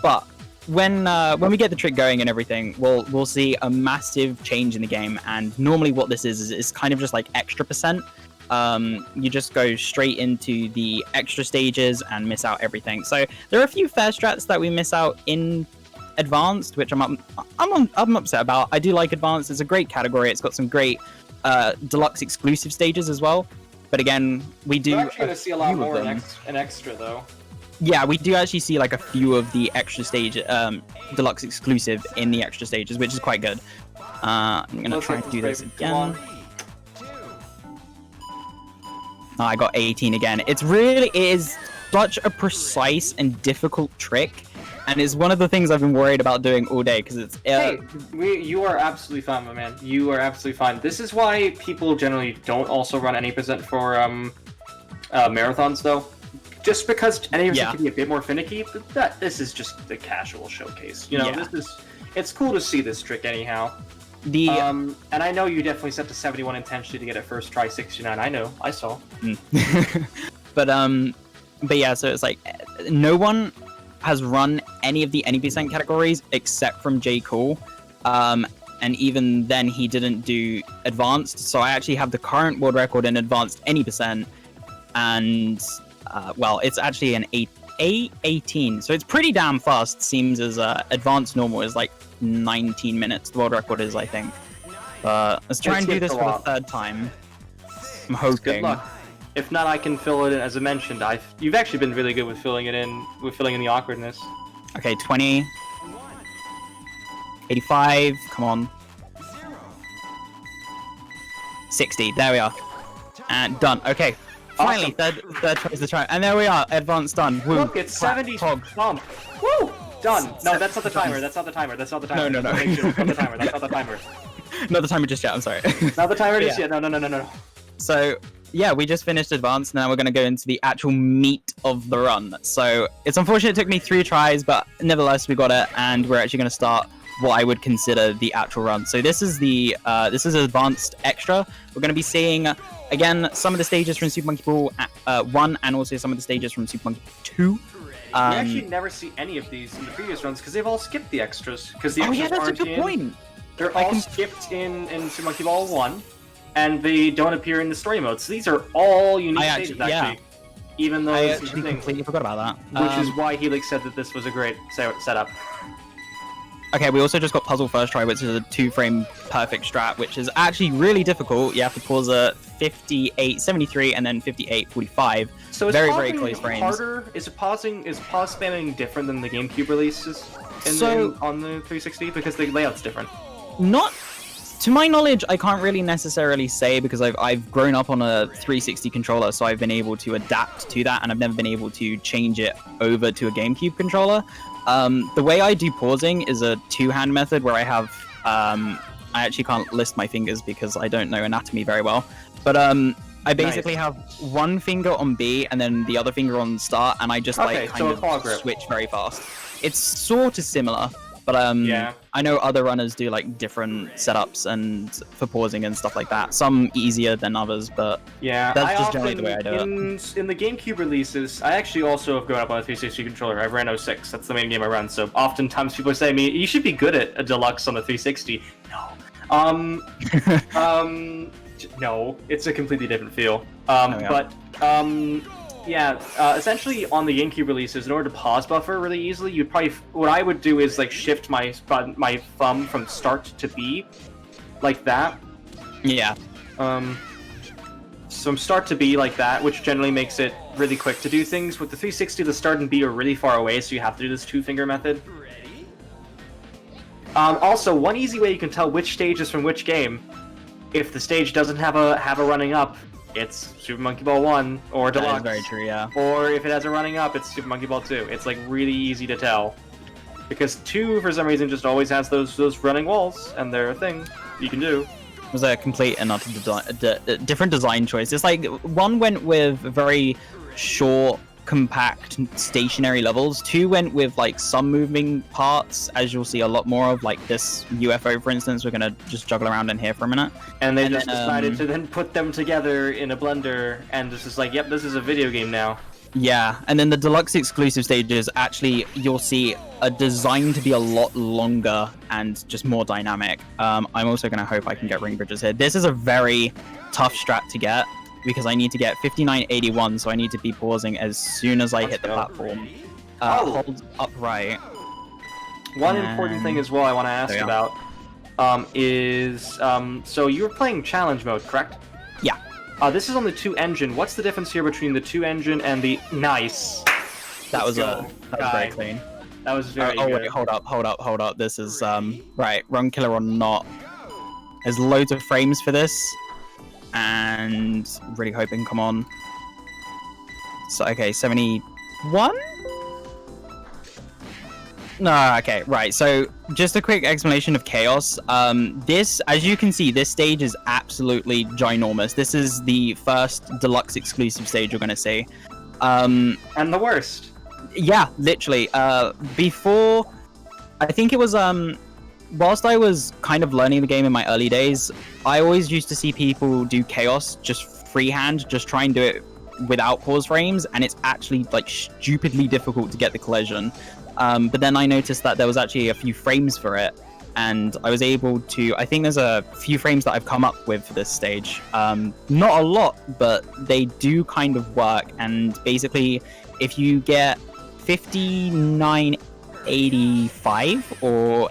But when we get the trick going and everything, we'll see a massive change in the game. And normally what this is kind of just like extra percent. You just go straight into the extra stages and miss out everything. So there are a few fair strats that we miss out in advanced, which I'm upset about. I do like advanced. It's a great category. It's got some great deluxe exclusive stages as well. But again, we do. We're actually going to see a lot more in extra though. Yeah, we do actually see like a few of the extra stage deluxe exclusive in the extra stages, which is quite good. I'm gonna try to do this again. Oh, I got 18 again. It is such a precise and difficult trick, and it's one of the things I've been worried about doing all day, because it's you are absolutely fine, my man. You are absolutely fine. This is why people generally don't also run any percent for marathons though. Just because any percent can be a bit more finicky, but this is just the casual showcase. You know, it's cool to see this trick anyhow. And I know you definitely set to 71 intentionally to get it first try 69. I know, I saw. but yeah, so it's like no one has run any of the any percent categories except from J. Cool. And even then he didn't do advanced. So I actually have the current world record in advanced any percent, and well, it's actually an 8:18, so it's pretty damn fast. Seems as advanced normal is like 19 minutes. The world record is, I think. Let's try and do this for the third time. I'm hoping. Good luck. If not, I can fill it in. As I mentioned, you've actually been really good with filling it in, the awkwardness. Okay, 20, 85. Come on. 60. There we are. And done. Okay. Finally, Awesome. third try is the try, and there we are. Advanced done. Woo. Look, it's 70 bump. Woo! Done. No, that's not the timer. That's not the timer. That's not the timer. No. Make sure it's not the timer. That's not the timer. Not the timer just yet. I'm sorry. Not the timer just yet. No. So yeah, we just finished advanced. Now we're going to go into the actual meat of the run. So it's unfortunate it took me 3 tries, but nevertheless we got it, and we're actually going to start what I would consider the actual run. So this is the advanced extra. We're going to be seeing again some of the stages from Super Monkey Ball 1, and also some of the stages from Super Monkey 2. We actually never see any of these in the previous runs because they've all skipped the extras. Because the extras that's a aren't good point. They're all skipped in Super Monkey Ball 1, and they don't appear in the story mode. So these are all unique stages, actually. Even though I this is actually the thing, completely forgot about that. which is why Helix said that this was a great setup. Okay, we also just got Puzzle First Try, which is a 2-frame perfect strat, which is actually really difficult. You have to pause at 58.73 and then 58.45. So is very close frames. Harder? Is pause spamming different than the GameCube releases on the 360? Because the layout's different. Not to my knowledge, I can't really necessarily say, because I've grown up on a 360 controller, so I've been able to adapt to that, and I've never been able to change it over to a GameCube controller. The way I do pausing is a 2-hand method where I have I actually can't list my fingers because I don't know anatomy very well, but I basically have one finger on B and then the other finger on start, and I just switch very fast. It's sort of similar, but I know other runners do like different setups and for pausing and stuff like that. Some easier than others, but that's just generally the way I do it. In the GameCube releases, I actually also have grown up on a 360 controller. I've ran 06. That's the main game I run. So oftentimes people say to me, "You should be good at a deluxe on the 360." No. No, it's a completely different feel. Essentially on the GameCube releases, in order to pause buffer really easily, what I would do is like shift my thumb from start to B, like that. Yeah. From start to B like that, which generally makes it really quick to do things. With the 360, the start and B are really far away, so you have to do this 2-finger method. Also, one easy way you can tell which stage is from which game, if the stage doesn't have a running up, it's Super Monkey Ball 1 or Deluxe. That is very true, yeah. Or if it has a running up, it's Super Monkey Ball 2. It's like really easy to tell. Because 2, for some reason, just always has those running walls, and they're a thing. you can do. It was a complete and utter different design choice. It's like one went with very short, compact, stationary levels. 2 went with like some moving parts, as you'll see a lot more of, like this UFO, for instance. We're gonna just juggle around in here for a minute. And they just decided to then put them together in a blender, and this is like, yep, this is a video game now. Yeah, and then the deluxe exclusive stages, actually, you'll see are designed to be a lot longer and just more dynamic. I'm also going to hope I can get ring bridges here. This is a very tough strat to get, because I need to get 5981, so I need to be pausing as soon as I hit the platform. Hold upright. One important thing as well I want to ask about is, so you were playing challenge mode, correct? Yeah. This is on the 2 engine. What's the difference here between the 2 engine and the... Nice! That was very clean. That was very good. Wait, hold up. This is, right, run killer or not. There's loads of frames for this, and really hoping, come on. So, okay, 71? No, okay, right. So, just a quick explanation of Chaos. This, as you can see, this stage is absolutely ginormous. This is the first deluxe exclusive stage you're going to see. And the worst. Yeah, literally. Before, I think it was, whilst I was kind of learning the game in my early days, I always used to see people do Chaos just freehand, just try and do it without pause frames, and it's actually, like, stupidly difficult to get the collision. But then I noticed that there was actually a few frames for it, and I was able to, I think there's a few frames that I've come up with for this stage. Not a lot, but they do kind of work, and basically, if you get 5985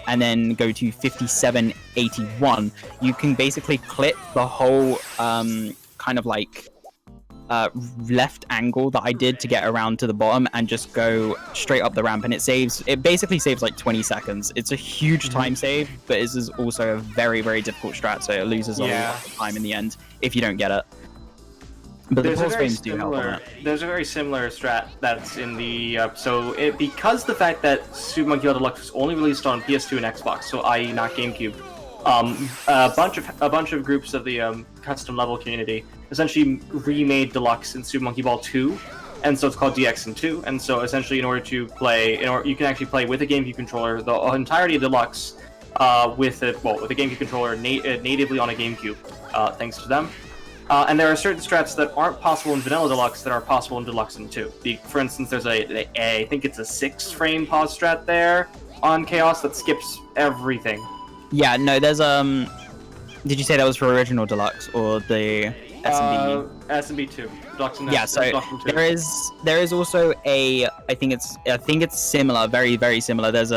and then go to 5781, you can basically clip the whole kind of like left angle that I did to get around to the bottom and just go straight up the ramp, and it basically saves like 20 seconds. It's a huge time save, but this is also a very, very difficult strat, so it loses a lot of time in the end if you don't get it. But the pause frames do help on it. There's a very similar strat that's in the because the fact that Super Monkey Ball Deluxe was only released on PS2 and Xbox, so i.e. not GameCube, a bunch of groups of the custom level community essentially remade Deluxe in Super Monkey Ball 2, and so it's called DX and 2. And so essentially, in order to play, you can actually play with a GameCube controller the entirety of Deluxe with a GameCube controller natively on a GameCube, thanks to them. And there are certain strats that aren't possible in Vanilla Deluxe that are possible in Deluxe and 2. For instance, there's I think it's a 6-frame pause strat there on Chaos that skips everything. Yeah, no, there's did you say that was for original Deluxe or the SMB? SMB 2. Deluxe and yeah, so there is also I think it's similar, very, very similar. There's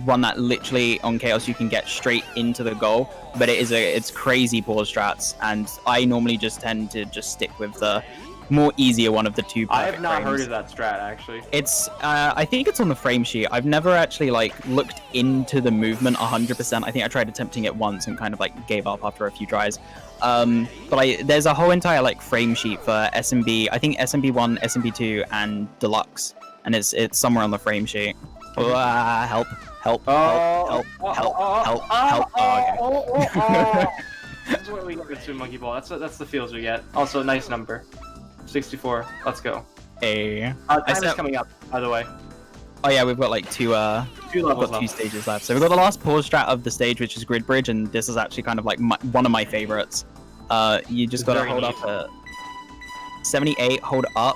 one that literally on Chaos you can get straight into the goal, but it's crazy pause strats, and I normally just tend to just stick with the more easier one of the two. I have not frames. heard of that strat actually. It's I think it's on the frame sheet. I've never actually like looked into the movement 100%. I think I tried attempting it once and kind of like gave up after a few tries. But there's a whole entire like frame sheet for SMB. I think SMB1, SMB2, and Deluxe, and it's somewhere on the frame sheet. Help! Oh, okay. This is what we get with Super Monkey Ball. That's the feels we get. Also, nice number. 64. Let's go. Time is coming up, by the way. Oh yeah, we've got like two levels two stages left. So we've got the last pause strat of the stage, which is Grid Bridge, and this is actually kind of like one of my favorites. You just gotta hold up at 78, hold up,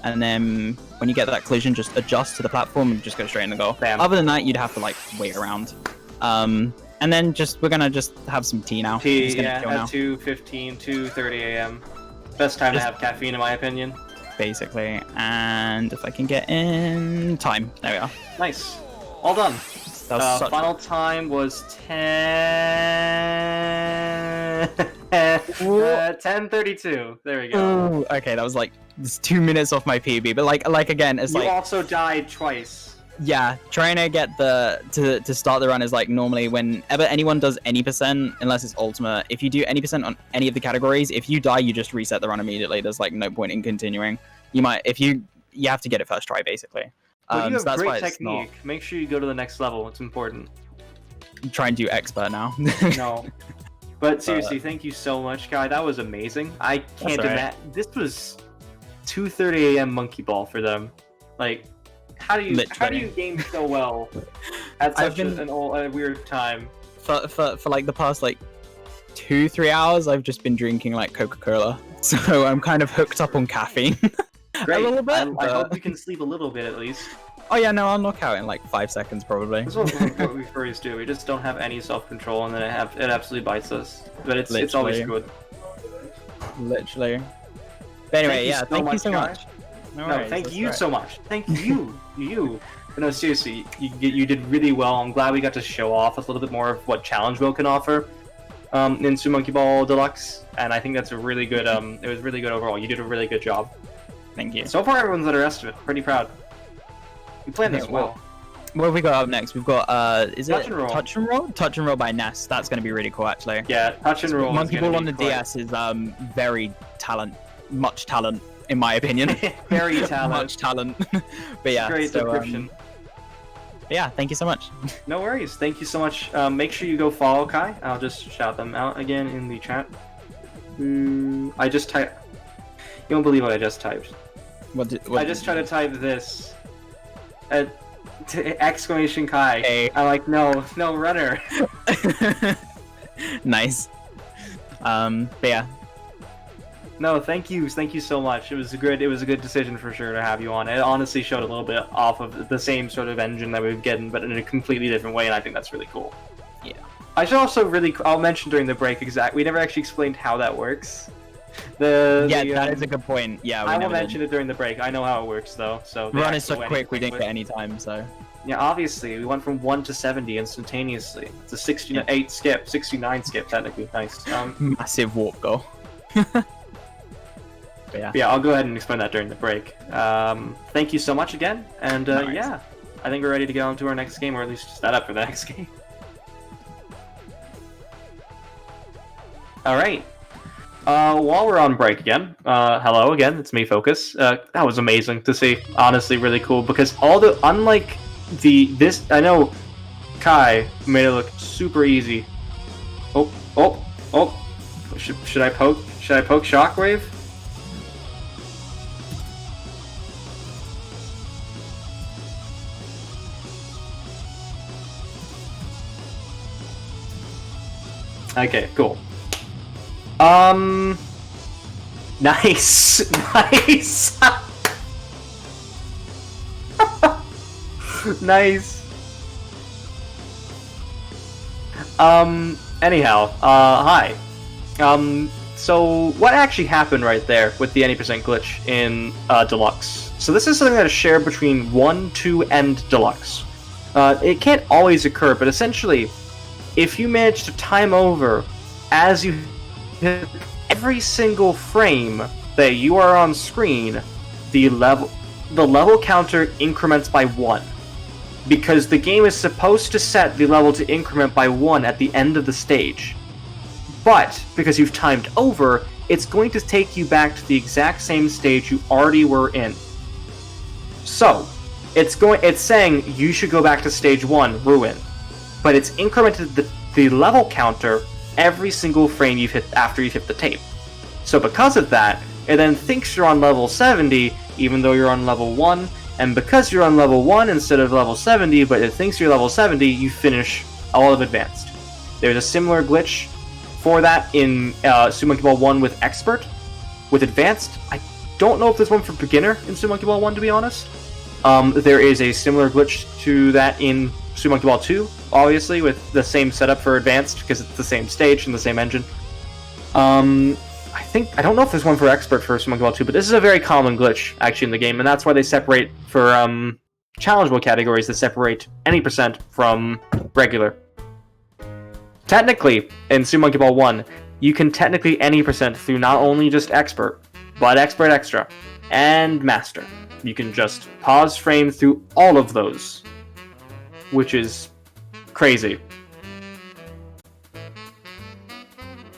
and then when you get that collision, just adjust to the platform and just go straight in the goal. Bam. Other than that, you'd have to like wait around. And then we're gonna just have some tea now. Tea, yeah, at 2:15, 2:30 a.m. Best time to have caffeine, in my opinion. Basically, and if I can get in time, there we are. Nice, all done. Final time was 10:32. There we go. Ooh, okay, that was like 2 minutes off my PB, but like again, it's you like also died twice. Yeah, trying to get to start the run is like normally whenever anyone does any percent, unless it's ultimate. If you do any percent on any of the categories, if you die, you just reset the run immediately. There's like no point in continuing. You have to get it first try basically. But you have so that's great why technique. Make sure you go to the next level. It's important. Try and do expert now. No. But seriously, thank you so much, Kai. That was amazing. I can't alright. imagine. This was 2:30 a.m. Monkey Ball for them. Like, how do you Literally. game so well at I've such been- a weird time? For like the past like 2-3 hours, I've just been drinking like Coca-Cola, so I'm kind of hooked up on caffeine. Great. little bit, I but- hope you can sleep a little bit at least. Oh yeah, no, I'll knock out in like 5 seconds probably. That's what we furries do. We just don't have any self-control, and then it absolutely bites us. But it's always Literally. good. Literally. But anyway, yeah, thank you so Kai. much. No, worries, thank that's you right. so much. Thank you, you. But no, seriously, you did really well. I'm glad we got to show off a little bit more of what Challenge Wheel can offer in Super Monkey Ball Deluxe, and I think that's a really good. It was really good overall. You did a really good job. Thank you. So far, everyone's underestimated. Pretty proud. You planned this Okay, well. What have we got up next? We've got is Touch it and Roll. Touch and Roll? Touch and Roll by Ness. That's going to be really cool actually. Yeah, Touch and Roll. Monkey is gonna Ball on be the quite- DS is very much talent in my opinion. Very talented. Much talent. But yeah, Great so, description. yeah, thank you so much. No worries. Thank you so much. Make sure you go follow Kai. I'll just shout them out again in the chat. I just typed. You won't believe what I just typed. I just tried to type this. Exclamation Kai. Hey. I'm like, no, runner. Nice. But yeah, No, thank you so much. It was a good decision for sure to have you on. It honestly showed a little bit off of the same sort of engine that we've gotten, but in a completely different way, and I think that's really cool. Yeah. I should also I'll mention during the break we never actually explained how that works. That is a good point. Yeah, we I will never mention it during the break. I know how it works though. So did. Run is so actual quick, we ending didn't get English. any time, so Yeah, obviously we went from 1 to 70 instantaneously. It's a 68 skip, 69 skip technically. Nice. massive warp goal. But yeah. Yeah, I'll go ahead and explain that during the break. Thank you so much again, and Nice. yeah, I think we're ready to go on to our next game, or at least set up for the next game. All right. While we're on break again, hello again. It's me, Focus. That was amazing to see. Honestly, really cool because unlike this, I know Kai made it look super easy. Oh. Should I poke? Should I poke Shockwave? Okay, cool. Nice. Nice. Nice. Anyhow, hi. So what actually happened right there with the any percent glitch in Deluxe? So this is something that is shared between 1, 2, and Deluxe. It can't always occur, but essentially, if you manage to time over as you hit every single frame that you are on screen, the level counter increments by 1. Because the game is supposed to set the level to increment by 1 at the end of the stage. But, because you've timed over, it's going to take you back to the exact same stage you already were in. So, it's saying you should go back to stage 1, Ruin. But it's incremented the level counter every single frame you've hit after you've hit the tape. So because of that, it then thinks you're on level 70, even though you're on level 1, and because you're on level 1 instead of level 70, but it thinks you're level 70, you finish all of Advanced. There's a similar glitch for that in Super Monkey Ball 1 with Expert. With Advanced, I don't know if there's one for Beginner in Super Monkey Ball 1, to be honest. There is a similar glitch to that in Super Monkey Ball 2, obviously, with the same setup for Advanced, because it's the same stage and the same engine. I don't know if there's one for Expert for Super Monkey Ball 2, but this is a very common glitch, actually, in the game, and that's why they separate for, challengeable categories that separate any percent from regular. Technically, in Super Monkey Ball 1, you can technically any percent through not only just Expert, but Expert Extra, and Master. You can just pause frame through all of those, which is crazy.